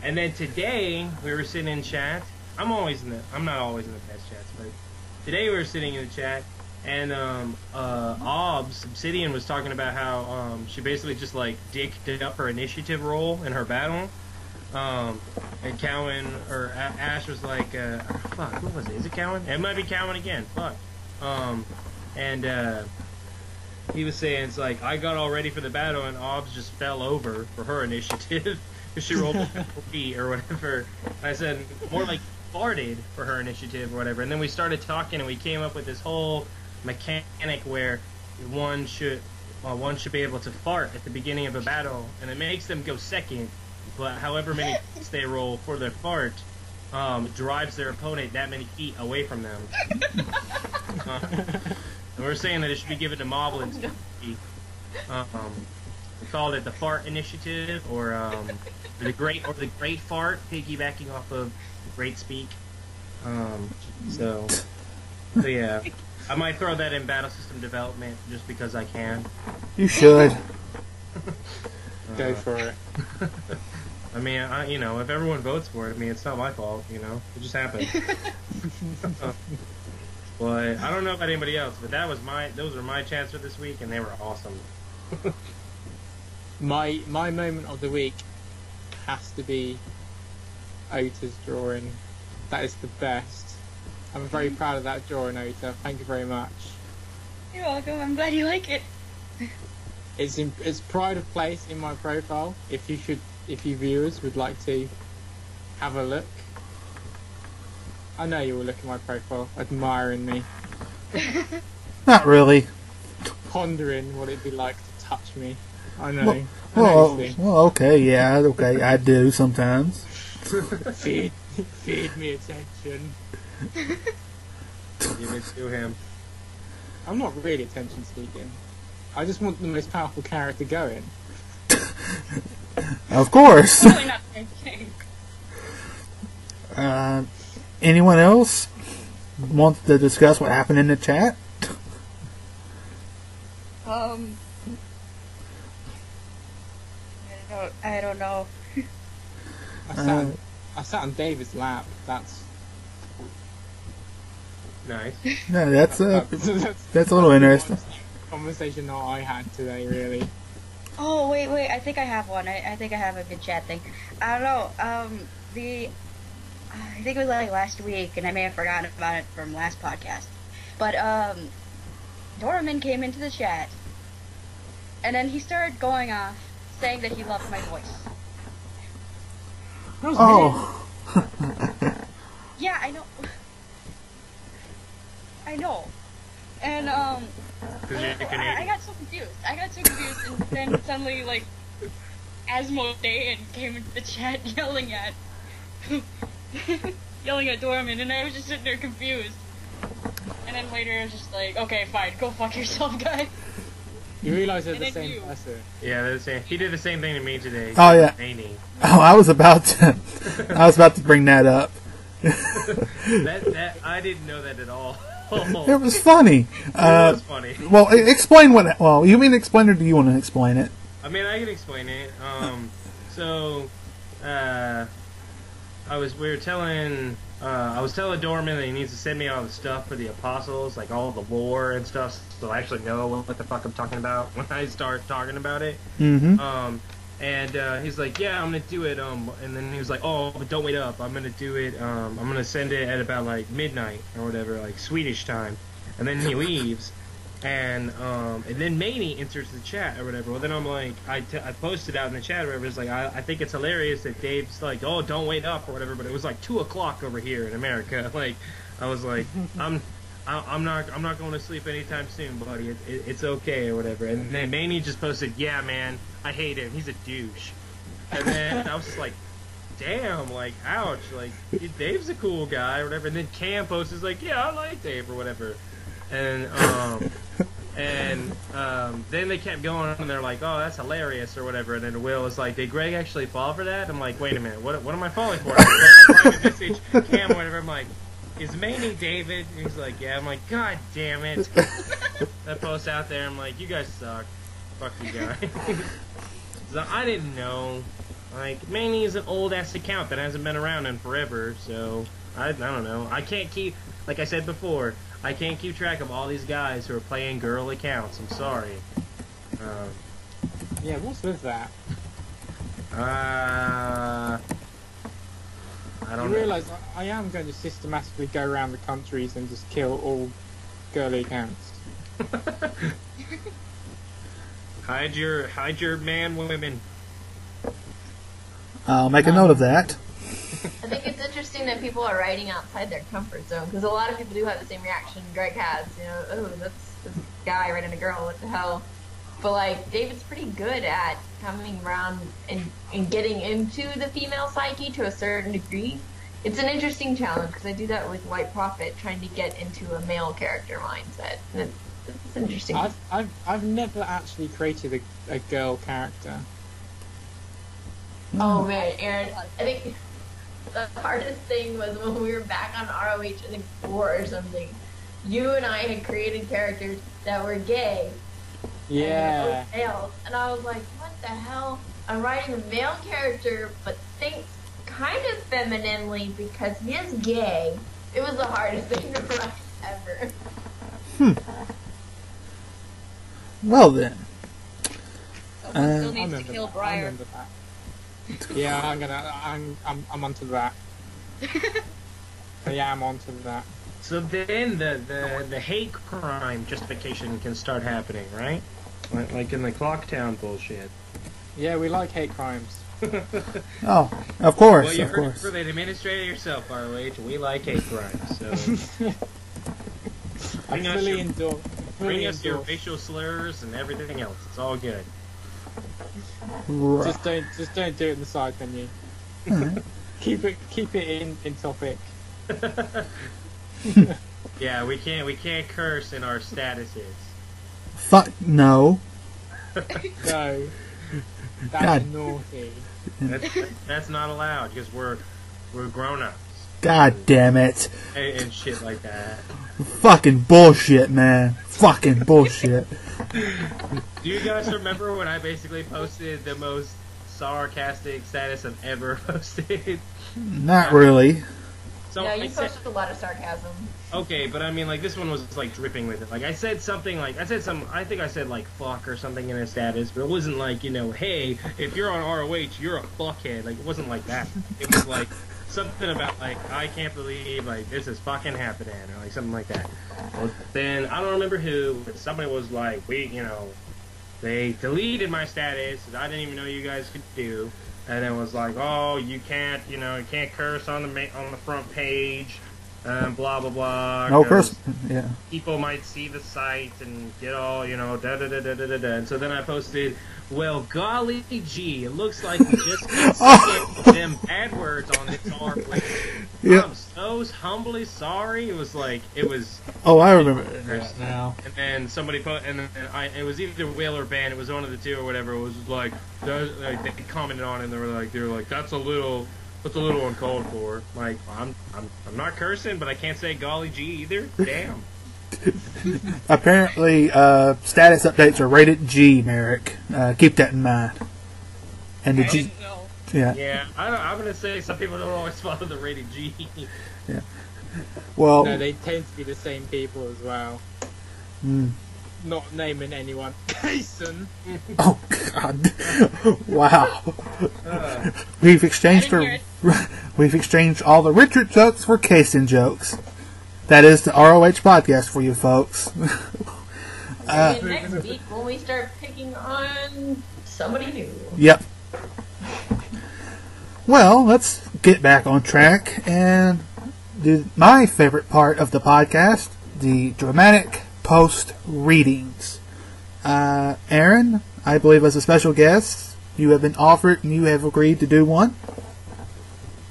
And then today, we were sitting in chat. I'm not always in the best chats, but today we were sitting in the chat, and Obsidian was talking about how she basically just like dicked up her initiative roll in her battle. And Cowan or Ash was like, fuck, who was it? Is it Cowan? It might be Cowan again. Fuck. And he was saying, it's like, I got all ready for the battle, and Obs just fell over for her initiative because she rolled a 3 or whatever. I said more like farted for her initiative or whatever, and then we started talking, and we came up with this whole mechanic where one should be able to fart at the beginning of a battle, and it makes them go second, but however many points they roll for their fart drives their opponent that many feet away from them. And we're saying that it should be given to Moblins. We called it the Fart Initiative, or the Great Fart, piggybacking off of the Great Speak. So yeah. I might throw that in battle system development just because I can. You should. Go for it. I mean, if everyone votes for it, I mean, it's not my fault, it just happened. But I don't know about anybody else, but those were my chats for this week, and they were awesome. My moment of the week has to be Ota's drawing. That is the best. I'm very proud of that drawing, Ota. Thank you very much. You're welcome. I'm glad you like it. It's pride of place in my profile. If you viewers would like to have a look, I know you will look at my profile, admiring me. Not really. pondering what it'd be like to touch me. I know. Well, okay, yeah, okay, I do sometimes. Feed me attention. Give it to him. I'm not really attention seeking. I just want the most powerful character going. Of course. Probably not the same thing. Anyone else want to discuss what happened in the chat? I don't know. I sat on David's lap. That's Nice. No, that's a little interesting. Conversation that I had today, really. Oh, wait, I think I have one. I think I have a good chat thing. I don't know, I think it was like last week, and I may have forgotten about it from last podcast. But, Doraemon came into the chat, and then he started going off, saying that he loved my voice. Oh. Yeah, I know. And, I got so confused. And then suddenly, like, Asmo Dayan came into the chat yelling at Doraemon, and I was just sitting there confused. And then later I was just like, okay, fine, go fuck yourself, guy. You realise they're And the then same you. person. Yeah, they're the same. He did the same thing to me today. Oh, yeah. Maney. Oh, I was about to bring that up. that I didn't know that at all. It was funny. It was funny. Well, explain what. Well, you mean explain, or do you want to explain it? I mean, I can explain it. I was telling Doraemon that he needs to send me all the stuff for the apostles, like all the lore and stuff, so I actually know what the fuck I'm talking about when I start talking about it. Mm-hmm. And he's like, yeah, I'm gonna do it. And then he was like, oh, but don't wait up. I'm gonna do it. I'm gonna send it at about like midnight or whatever, like Swedish time. And then he leaves. And then Maney enters the chat or whatever. Well, then I'm like, I posted out in the chat or whatever. It's like, I think it's hilarious that Dave's like, oh, don't wait up or whatever. But it was like 2:00 over here in America. Like, I was like, I'm not going to sleep anytime soon, buddy. It's okay or whatever. And then Maney just posted, yeah, man, I hate him. He's a douche. And then I was just like, damn, like, ouch. Like, Dave's a cool guy or whatever. And then Cam posts is like, yeah, I like Dave or whatever. And then they kept going, and they're like, "Oh, that's hilarious," or whatever. And then Will was like, "Did Greg actually fall for that?" I'm like, "Wait a minute, what am I falling for?" I private message Cam, whatever. I'm like, "Is Maney David?" And he's like, "Yeah." I'm like, "God damn it!" That post out there. I'm like, "You guys suck. Fuck you guys." So I didn't know. Like, Maney is an old ass account that hasn't been around in forever. So I don't know. I can't keep, like I said before, I can't keep track of all these guys who are playing girl accounts. I'm sorry. Yeah, what's with that? I don't You know. realise I am going to systematically go around the countries and just kill all girly accounts. Hide your man women. I'll make a note of that. I think it's interesting that people are writing outside their comfort zone, because a lot of people do have the same reaction Greg has. You know, oh, that's this guy writing a girl, what the hell? But like, David's pretty good at coming around and getting into the female psyche to a certain degree. It's an interesting challenge, because I do that with White Prophet, trying to get into a male character mindset. And it's interesting. I've never actually created a girl character. Oh man, Aaron, I think the hardest thing was when we were back on RoH, I think 4 or something. You and I had created characters that were gay. Yeah. And males. And I was like, what the hell? I'm writing a male character, but thinks kind of femininely because he is gay. It was the hardest thing to write ever. Well then. Someone still I needs to remember kill that. I Briar. remember that. Yeah, I'm onto that. I am onto that. So then the hate crime justification can start happening, right? Like in the Clocktown bullshit. Yeah, we like hate crimes. Oh, of course, Well, you of heard it course. from the administrator yourself, ROH. We like hate crimes. So I Bring us fully your- endorse. Bring us your racial slurs and everything else. It's all good. Just don't do it in the side menu. Keep it in topic. Yeah, we can't curse in our statuses. Fuck no. No. That's naughty. That's not allowed because we're grown-ups. God damn it. And shit like that. Fucking bullshit, man. Fucking bullshit. Do you guys remember when I basically posted the most sarcastic status I've ever posted? Not really. So no, you posted a lot of sarcasm. Okay, but I mean, like, this one was, like, dripping with it. Like, I said something, like, I think I said, like, fuck or something in a status, but it wasn't like, you know, hey, if you're on RoH, you're a fuckhead. Like, it wasn't like that. It was, like, something about, like, I can't believe, like, this is fucking happening, or, like, something like that. Well, then, I don't remember who, but somebody was like, they deleted my status that I didn't even know you guys could do, and it was like, oh, you can't curse on the front page, blah blah blah. No curse. Yeah. People might see the site and get all, da da da da da da da. And so then I posted, well, golly gee, it looks like we just can't them bad words on this artwork. Yep. I'm so humbly sorry. It was. Oh, I remember that now. And then somebody it was either Will or Ben. It was one of the two or whatever. It was like they commented on it and they were like that's a little uncalled for. Like I'm not cursing, but I can't say golly gee either. Damn. Apparently, status updates are rated G, Merrick. Keep that in mind. And the G. Yeah. Yeah, I'm gonna say some people don't always follow the rated G. Yeah. Well. No, they tend to be the same people as well. Not naming anyone. Jason. Oh God! Wow. We've exchanged all the Richard jokes for Kason jokes. That is the RoH podcast for you folks. Next week when we start picking on somebody new. Yep. Well, let's get back on track and do my favorite part of the podcast, the dramatic post readings. Aaron, I believe as a special guest, you have been offered and you have agreed to do one.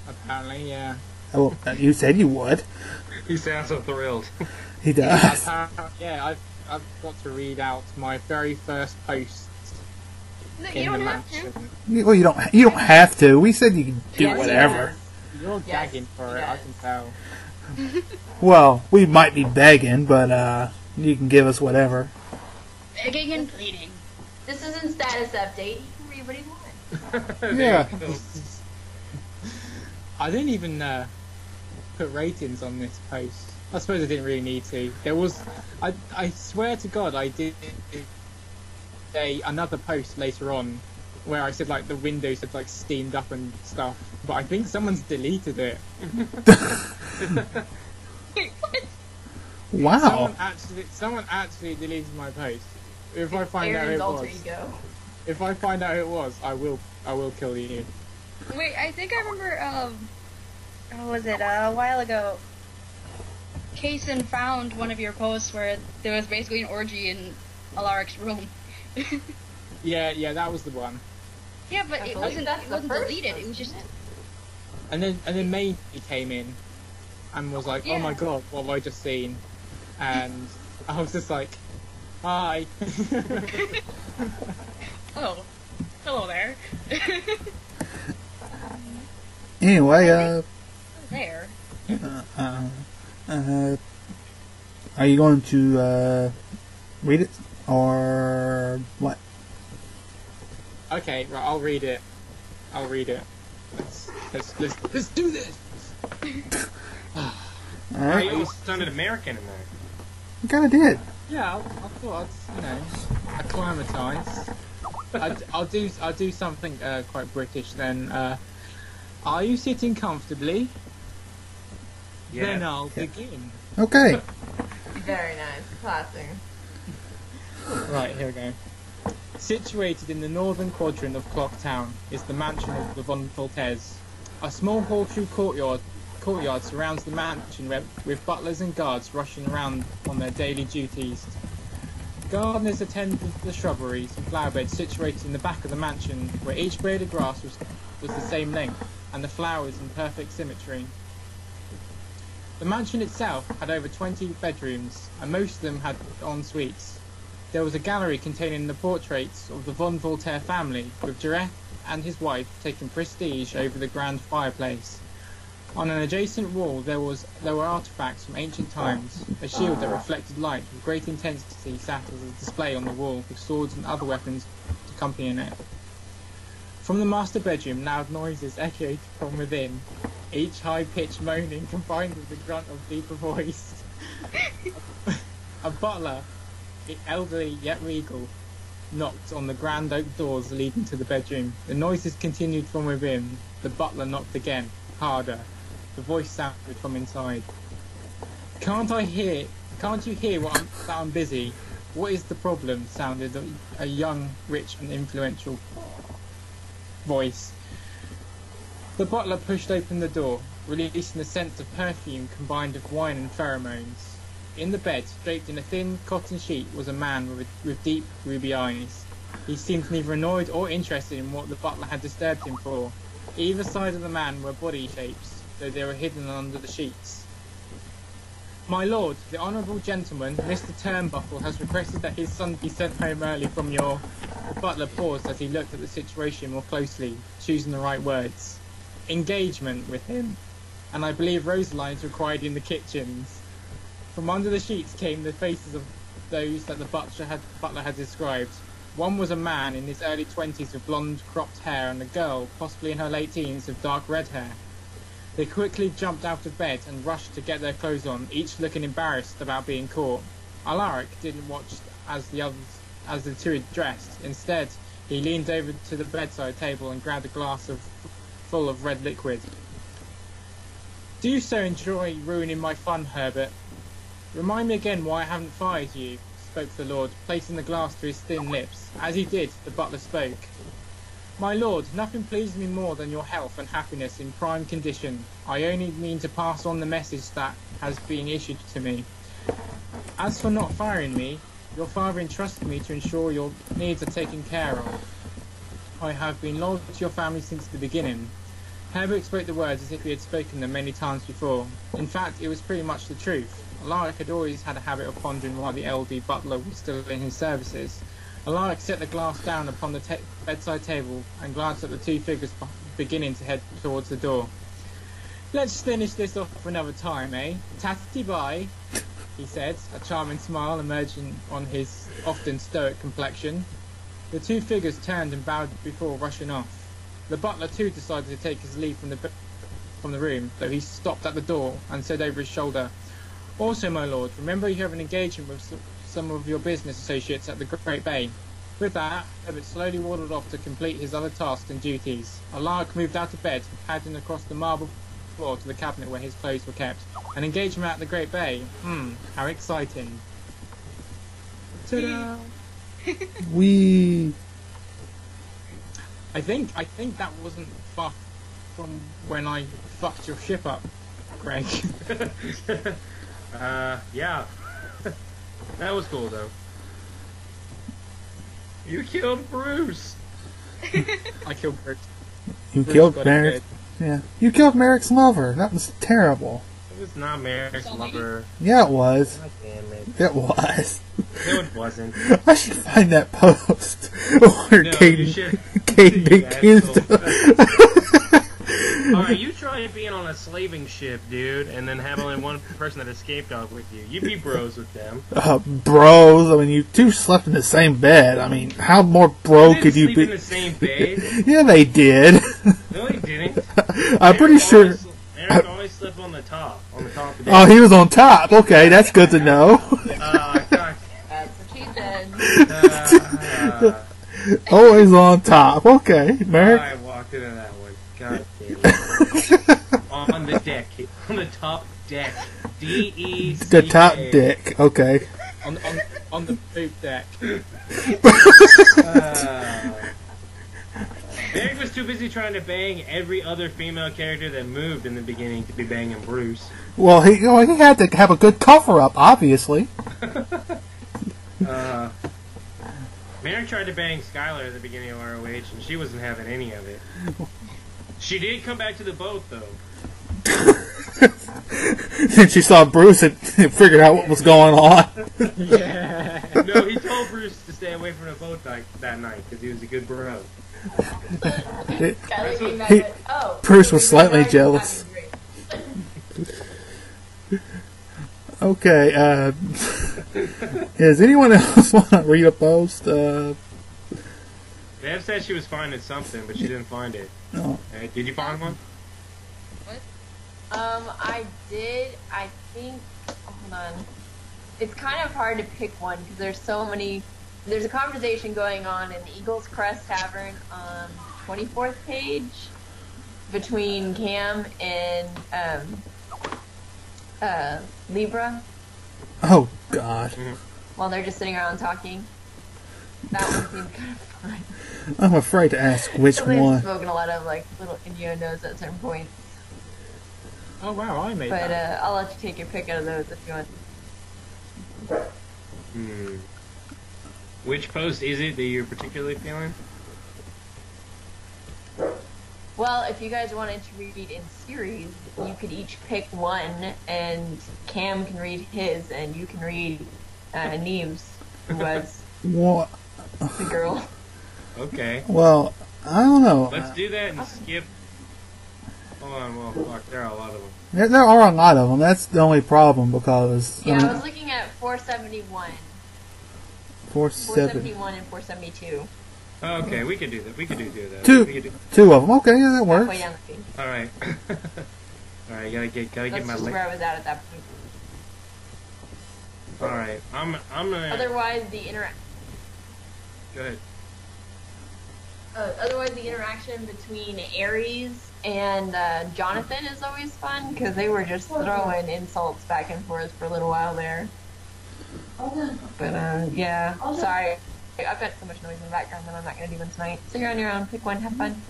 Apparently, yeah. Oh, you said you would. He sounds so thrilled. He does. Yeah, I've got to read out my very first post. No, you don't have to. Well, you don't have to. We said you can do whatever. You're gagging for it, I can tell. Well, we might be begging, but you can give us whatever. Begging and pleading. This isn't status update. You can read what you want. Yeah. I didn't even put ratings on this post. I suppose I didn't really need to. There was, I swear to God, I did another post later on where I said like the Windows had like steamed up and stuff, but I think someone's deleted it. Wait, what? Wow. Someone actually deleted my post. If I find Aaron's out alter who it was, ego. if I find out who it was, I will kill you. Wait, I think I remember, what was it, a while ago, Kason found one of your posts where there was basically an orgy in Alaric's room. Yeah, that was the one. Yeah, but it wasn't deleted, it was just... And then May came in and was like, oh my God, what have I just seen? And I was just like, hi. Hello there. Anyway, There. are you going to read it or what? Okay, right, I'll read it. Let's do this. All right. You almost sounded American in there. You kind of did. Yeah, I thought I'd, acclimatise. I'll do something quite British then. Are you sitting comfortably? Yeah. Then I'll begin. Okay. Very nice. Classic. Right, here we go. Situated in the northern quadrant of Clock Town is the mansion of the Von Voltaires. A small horseshoe courtyard surrounds the mansion with butlers and guards rushing around on their daily duties. Gardeners attended the shrubberies and flower beds situated in the back of the mansion, where each blade of grass was the same length, and the flowers in perfect symmetry. The mansion itself had over 20 bedrooms, and most of them had en-suites. There was a gallery containing the portraits of the von Voltaire family, with Girard and his wife taking prestige over the grand fireplace. On an adjacent wall there were artifacts from ancient times. A shield that reflected light with great intensity sat as a display on the wall, with swords and other weapons accompanying it. From the master bedroom loud noises echoed from within, each high-pitched moaning combined with the grunt of deeper voice. A butler, elderly yet regal, knocked on the grand oak doors leading to the bedroom. The noises continued from within. The butler knocked again, harder. The voice sounded from inside. Can't you hear that I'm busy? What is the problem? Sounded a young, rich and influential voice. The butler pushed open the door, releasing a scent of perfume combined with wine and pheromones. In the bed, draped in a thin cotton sheet, was a man with deep ruby eyes. He seemed neither annoyed or interested in what the butler had disturbed him for. Either side of the man were body shapes, though they were hidden under the sheets. My lord, the honourable gentleman, Mr. Turnbuckle, has requested that his son be sent home early from your... The butler paused as he looked at the situation more closely, choosing the right words. Engagement with him, and I believe Rosaline is required in the kitchens. From under the sheets came the faces of those that the butler had described. One was a man in his early 20s with blonde cropped hair, and a girl, possibly in her late teens, with dark red hair. They quickly jumped out of bed and rushed to get their clothes on, each looking embarrassed about being caught. Alaric didn't watch as the two had dressed. Instead, he leaned over to the bedside table and grabbed a glass full of red liquid. Do so enjoy ruining my fun, Herbert. Remind me again why I haven't fired you, spoke the lord, placing the glass to his thin lips. As he did, the butler spoke. My lord, nothing pleases me more than your health and happiness in prime condition. I only mean to pass on the message that has been issued to me. As for not firing me, your father entrusted me to ensure your needs are taken care of. I have been loyal to your family since the beginning. Herbert spoke the words as if he had spoken them many times before. In fact, it was pretty much the truth. Alaric had always had a habit of pondering while the elderly butler was still in his services. Alaric set the glass down upon the bedside table and glanced at the two figures beginning to head towards the door. Let's finish this off another time, eh? Tatty bye, he said, a charming smile emerging on his often stoic complexion. The two figures turned and bowed before rushing off. The butler too decided to take his leave from the room, though he stopped at the door and said over his shoulder, Also, my lord, remember you have an engagement with some of your business associates at the Great Bay. With that, Herbert slowly waddled off to complete his other tasks and duties. Alaric moved out of bed, padding across the marble floor to the cabinet where his clothes were kept. An engagement at the Great Bay? How exciting. Ta-da! Wee. I think that wasn't far from when I fucked your ship up, Greg. Yeah. That was cool, though. You killed Bruce! I killed Bruce. You Bruce killed got Merrick. it Yeah. You killed Merrick's lover. That was terrible. It was not Merrick's lover. Yeah, it was. God damn it. It was. No, it wasn't. I should find that post where No, Kate you should. accused Alright, you try being on a slaving ship, dude, and then have only one person that escaped off with you. You'd be bros with them. bros. I mean, you two slept in the same bed. I mean, how more bro could you sleep be? in the same bed? Yeah, they did. No, they didn't. I'm pretty sure. Eric always slept on the top of the bed. Oh, he was on top. Okay, that's good to know. God. That's what she said. Always on top. Okay, Merrick. I walked into that one. God damn it. On the deck. On the top deck. D-E-C-K. The top dick. Okay. on the poop deck. Eric was too busy trying to bang every other female character that moved in the beginning to be banging Bruce. Well, he had to have a good cover up, obviously. Merrick tried to bang Skylar at the beginning of RoH, and she wasn't having any of it. She did come back to the boat, though. Then she saw Bruce and figured out what was going on. Yeah. No, he told Bruce to stay away from the boat that night because he was a good bro. Skylar came back He- and went, oh. Bruce was we're slightly back jealous. having drinks. Okay, does anyone else want to read a post? Bev said she was finding something, but she didn't find it. No. Hey, did you find one? I did. I think. Hold on. It's kind of hard to pick one because there's so many. There's a conversation going on in the Eagles Crest Tavern on the 24th page between Cam and Libra Oh, God. while they're just sitting around talking. That one seems kind of fun. I'm afraid to ask which So they've one. spoken a lot of like little innuendos at certain points. Oh wow, I made But that. I'll let you take your pick out of those if you want. Which post is it that you're particularly feeling? Well, if you guys wanted to read in series, you could each pick one, and Cam can read his, and you can read Neve's, who was What? the girl. Okay. Well, I don't know. Let's do that and skip. Hold on, well, fuck, there are a lot of them. There are a lot of them. That's the only problem because Yeah, I was looking at 471. 470. 471 and 472. Okay, we could do that. We could do that. Two. We could do. Two of them. Okay, yeah, that works. Halfway down the page. All right. All right, gotta get That's my. just where I was at that point. All right, I'm gonna. Otherwise, Go ahead. Otherwise, the interaction between Aries and Jonathan is always fun because they were just throwing insults back and forth for a little while there. But yeah, sorry, I've got so much noise in the background that I'm not gonna do one tonight. So you're on your own. Pick one. Have fun.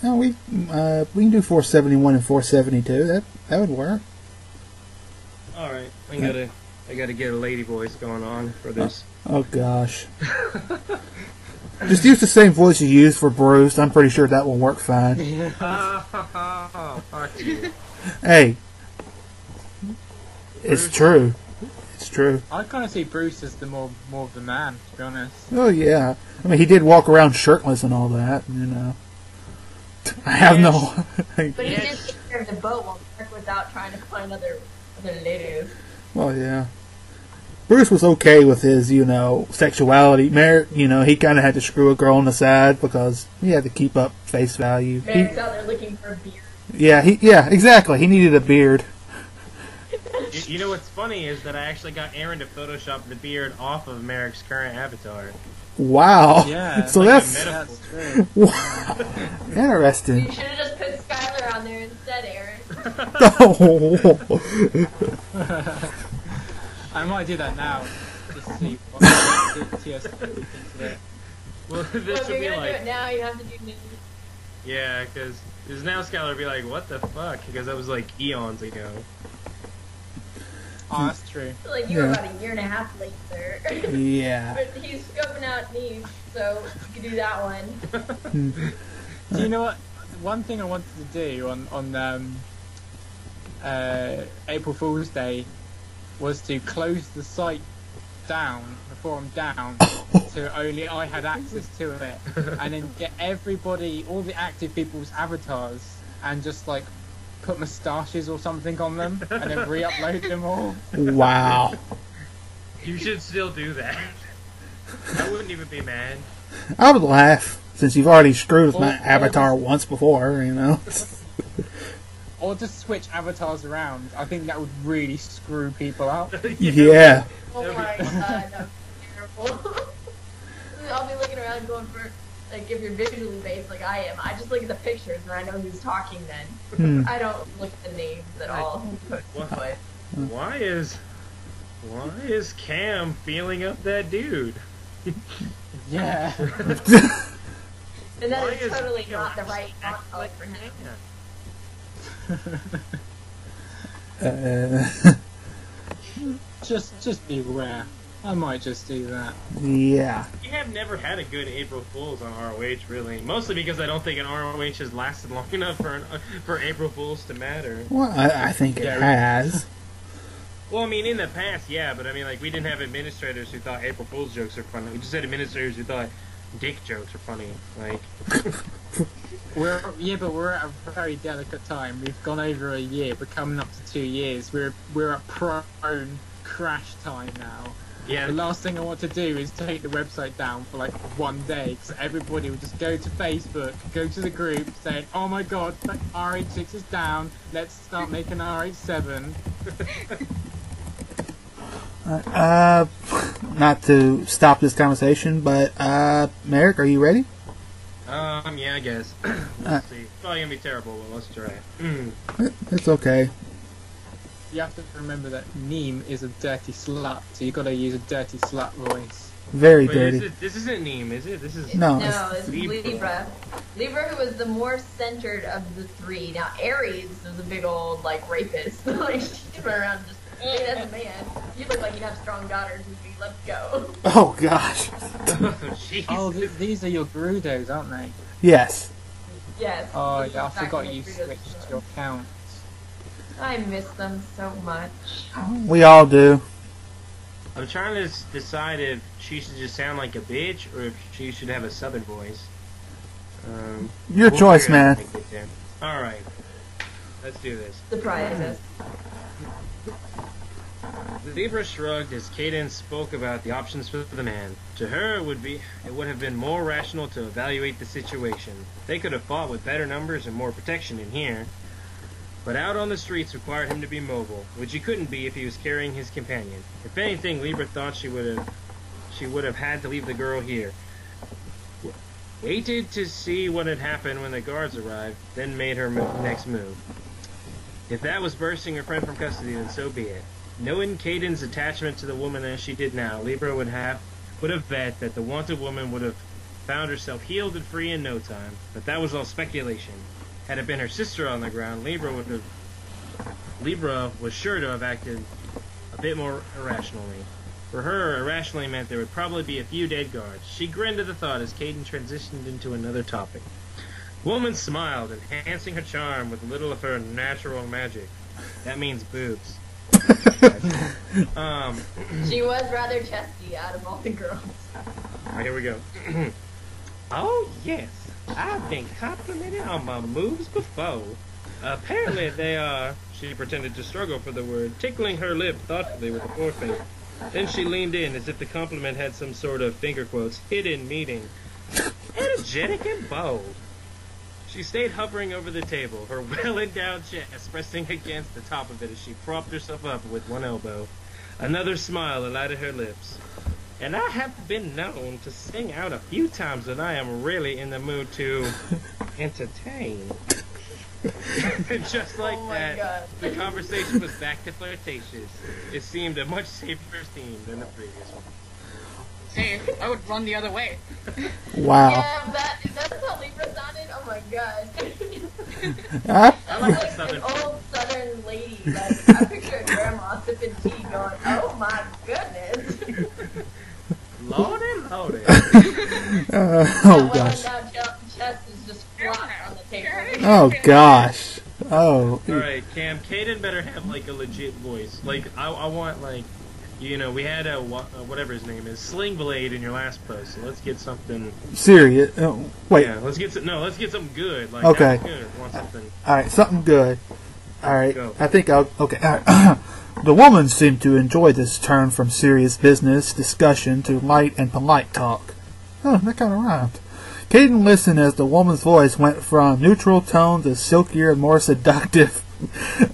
No, we can do 471 and 472. That would work. All right, I gotta get a lady voice going on for this. Oh gosh. Just use the same voice you used for Bruce. I'm pretty sure that will work fine. Oh, fuck you. Hey, it's true. It's true. I kind of see Bruce as the more of the man, to be honest. Oh yeah. I mean, he did walk around shirtless and all that. You know. I have no. But he did take care of the boat while Mark was out trying to find other ladies. Well, yeah. Bruce was okay with his, sexuality. Merrick, he kind of had to screw a girl on the side because he had to keep up face value. Merrick's out there looking for a beard. Yeah, exactly. He needed a beard. You know what's funny is that I actually got Aaron to Photoshop the beard off of Merrick's current avatar. Wow. Yeah. So Like a that's That's true. wow. Interesting. You should have just put Skylar on there instead, Aaron. Oh. I might do that now. Just to see what TS thinks of it. Well, Well, this if would you're be gonna do like, it now, you have to do new. yeah, because now Skylar would be like, what the fuck? Because that was like eons ago. Oh, that's true. Like you were Yeah. about a year and a half late there. Yeah. But he's scoping out Neve, so you can do that one. Do you know what? One thing I wanted to do on April Fool's Day was to close the site down, the forum down, so only I had access to it, and then get everybody, all the active people's avatars, and just like put moustaches or something on them, and then re-upload them all. Wow. You should still do that. I wouldn't even be mad. I would laugh since you've already screwed with my Or- avatar once before, Or just switch avatars around. I think that would really screw people up. Yeah. Oh my god, that's terrible. I'll be looking around going for, like, if you're visually based like I am, I just look at the pictures and I know who's talking then. I don't look at the names at all. Why is Cam feeling up that dude? Yeah. And that Why is is totally Cam not the right font acting color like for him. Cam? Uh, just be aware. I might just do that. Yeah. We have never had a good April Fool's on RoH, really. Mostly because I don't think an RoH has lasted long enough for April Fools to matter. Well, I think it has. Well, I mean, in the past, yeah, but I mean, like, we didn't have administrators who thought April Fool's jokes are funny. We just had administrators who thought dick jokes are funny. Like, but we're at a very delicate time. We've gone over a year. We're coming up to 2 years. We're at prone crash time now. yeah, The last thing I want to do is take the website down for like 1 day, because everybody would just go to Facebook, go to the group, saying, "Oh my God, RH6 is down. Let's start making RH7." Not to stop this conversation, but Merrick, are you ready? yeah, I guess. Let's see. It's probably gonna be terrible, but let's try it. It's okay. You have to remember that Neem is a dirty slut, so you got to use a dirty slut voice. Very Wait, dirty. this isn't Neem, is it? This is No. No, it's Libra. Libra. Libra, who was the more centered of the three. Now, Aries was a big old, like, rapist. Like, she went around just, hey, that's a man. You look like you'd have strong daughters who'd be let go. Oh gosh. Jeez. Oh, these are your Grudos, aren't they? Yes. Yes. Oh, She's yeah, I back forgot in the you Pluto's switched show. your count. I miss them so much. We all do. I'm trying to decide if she should just sound like a bitch or if she should have a southern voice. Your choice, man. Alright. Let's do this. Surprise us. Libra shrugged as Caden spoke about the options for the man. To her, it would have been more rational to evaluate the situation. They could have fought with better numbers and more protection in here. But out on the streets required him to be mobile, which he couldn't be if he was carrying his companion. If anything, Libra thought she would have had to leave the girl here. Waited to see what had happened when the guards arrived, then made her next move. If that was bursting her friend from custody, then so be it. Knowing Caden's attachment to the woman as she did now, Libra would have bet that the wanted woman would have found herself healed and free in no time. But that was all speculation. Had it been her sister on the ground, Libra was sure to have acted a bit more irrationally. For her, irrationally meant there would probably be a few dead guards. She grinned at the thought as Caden transitioned into another topic. Woman smiled, enhancing her charm with a little of her natural magic. That means boobs. She was rather chesty out of all the girls. Alright, here we go. Oh, yes. I've been complimented on my moves before. Apparently they are, she pretended to struggle for the word, tickling her lip thoughtfully with a forefinger. Then she leaned in as if the compliment had some sort of, finger quotes, hidden meaning. Energetic and bold. She stayed hovering over the table, her well-endowed chest pressing against the top of it as she propped herself up with one elbow. Another smile alighted her lips. And I have been known to sing out a few times when I am really in the mood to entertain. And just like God. The conversation was back to flirtatious. It seemed a much safer theme than the previous one. Hey, I would run the other way. Wow. Yeah, that's how Libra sounded. Oh my god. I like the Like southern an old southern lady. Like, I picture a grandma sipping tea going, oh my goodness. Lordy, lordy. Oh gosh. That chest is just flat on the table. Oh gosh. Oh. Alright, Cam, Caden better have like a legit voice. Like, I want like, you know, we had a whatever his name is, Sling Blade in your last post. So let's get something. Serious? Wait. Yeah, let's get something good. Like, Okay. that was good. I want something. All right. Something good. All right. Go. I think I'll. Okay. All right. The woman seemed to enjoy this turn from serious business discussion to light and polite talk. Oh, that kind of rhymed. Caden listened as the woman's voice went from neutral tone to silkier and more seductive.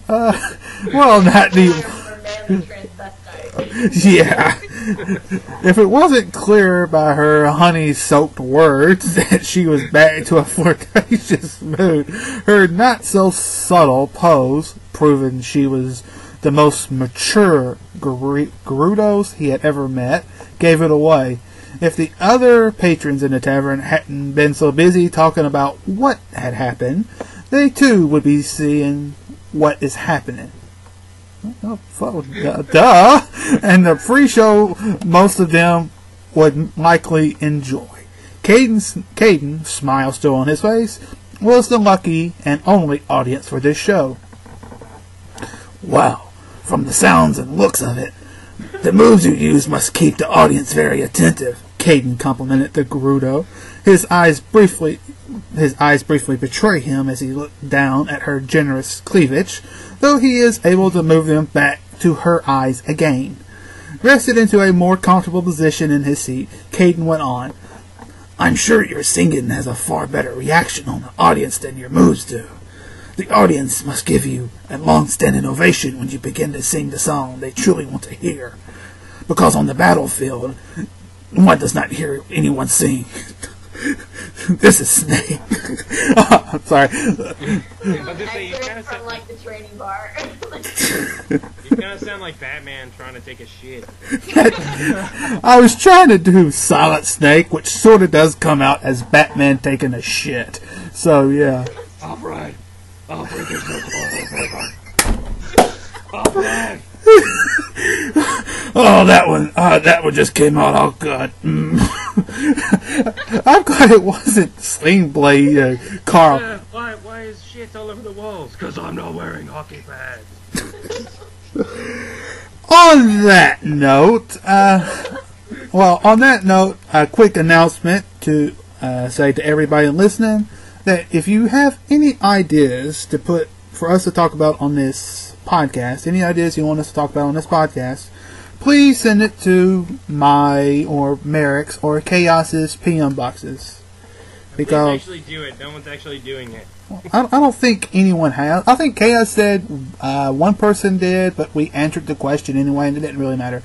Well, not even. Yeah. If it wasn't clear by her honey-soaked words that she was back to a flirtatious mood, her not-so-subtle pose, proving she was the most mature Gerudos he had ever met, gave it away. If the other patrons in the tavern hadn't been so busy talking about what had happened, they too would be seeing what is happening. Duh! And the free show most of them would likely enjoy. Caden, smile still on his face, was the lucky and only audience for this show. Wow, from the sounds and looks of it, the moves you use must keep the audience very attentive, Caden complimented the Gerudo. His eyes briefly betray him as he looked down at her generous cleavage, though he is able to move them back to her eyes again. Rested into a more comfortable position in his seat, Caden went on. I'm sure your singing has a far better reaction on the audience than your moves do. The audience must give you a long-standing ovation when you begin to sing the song they truly want to hear. Because on the battlefield, one does not hear anyone sing. This is Snake. Oh, I'm sorry. You from like the training bar. You kind of sound like Batman trying to take a shit. I was trying to do Silent Snake, which sort of does come out as Batman taking a shit. So, yeah. Alfred, there's no clothes. Alfred! Oh, that one just came out all good. I'm glad it wasn't Sling Blade, Carl. Why is shit all over the walls? Because I'm not wearing hockey pads. On that note, a quick announcement to say to everybody listening that if you have any ideas for us to talk about on this podcast, any ideas you want us to talk about on this podcast, please send it to my or Merrick's or Chaos's PM boxes. Because actually do it. No one's actually doing it. I don't think anyone has. I think Chaos said one person did, but we answered the question anyway, and it didn't really matter.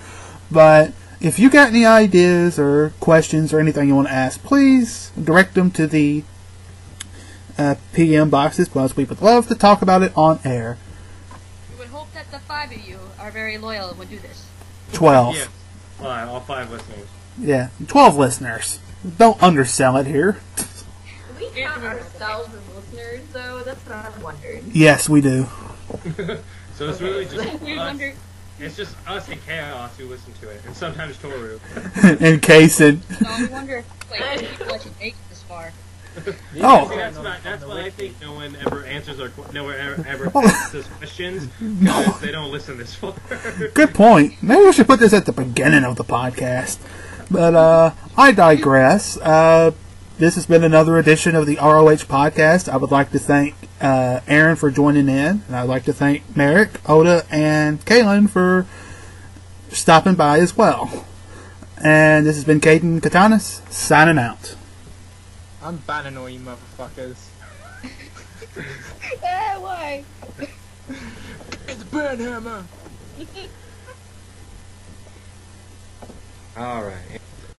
But if you got any ideas or questions or anything you want to ask, please direct them to the PM boxes, because we would love to talk about it on air. We would hope that the 5 of you are very loyal and would do this. 12. Yeah. Well, all 5 listeners. Yeah, 12 listeners. Don't undersell it here. Do we count ourselves as listeners, though? That's what I'm wondering. Yes, we do. So it's really just We us. wonder. It's just us and Chaos who listen to it, and sometimes Toru. In case it... No, we wonder. Wait, people actually make it this far. Oh. See, that's why I think no one ever answers our no one ever asks us questions, because they don't listen this far. Good point. Maybe we should put this at the beginning of the podcast. But I digress. This has been another edition of the RoH Podcast. I would like to thank Aaron for joining in, and I'd like to thank Merrick, Oda, and Kaylin for stopping by as well. And this has been Caden Katanas, signing out. I'm banning all you motherfuckers. Why? It's Burnhammer! All right.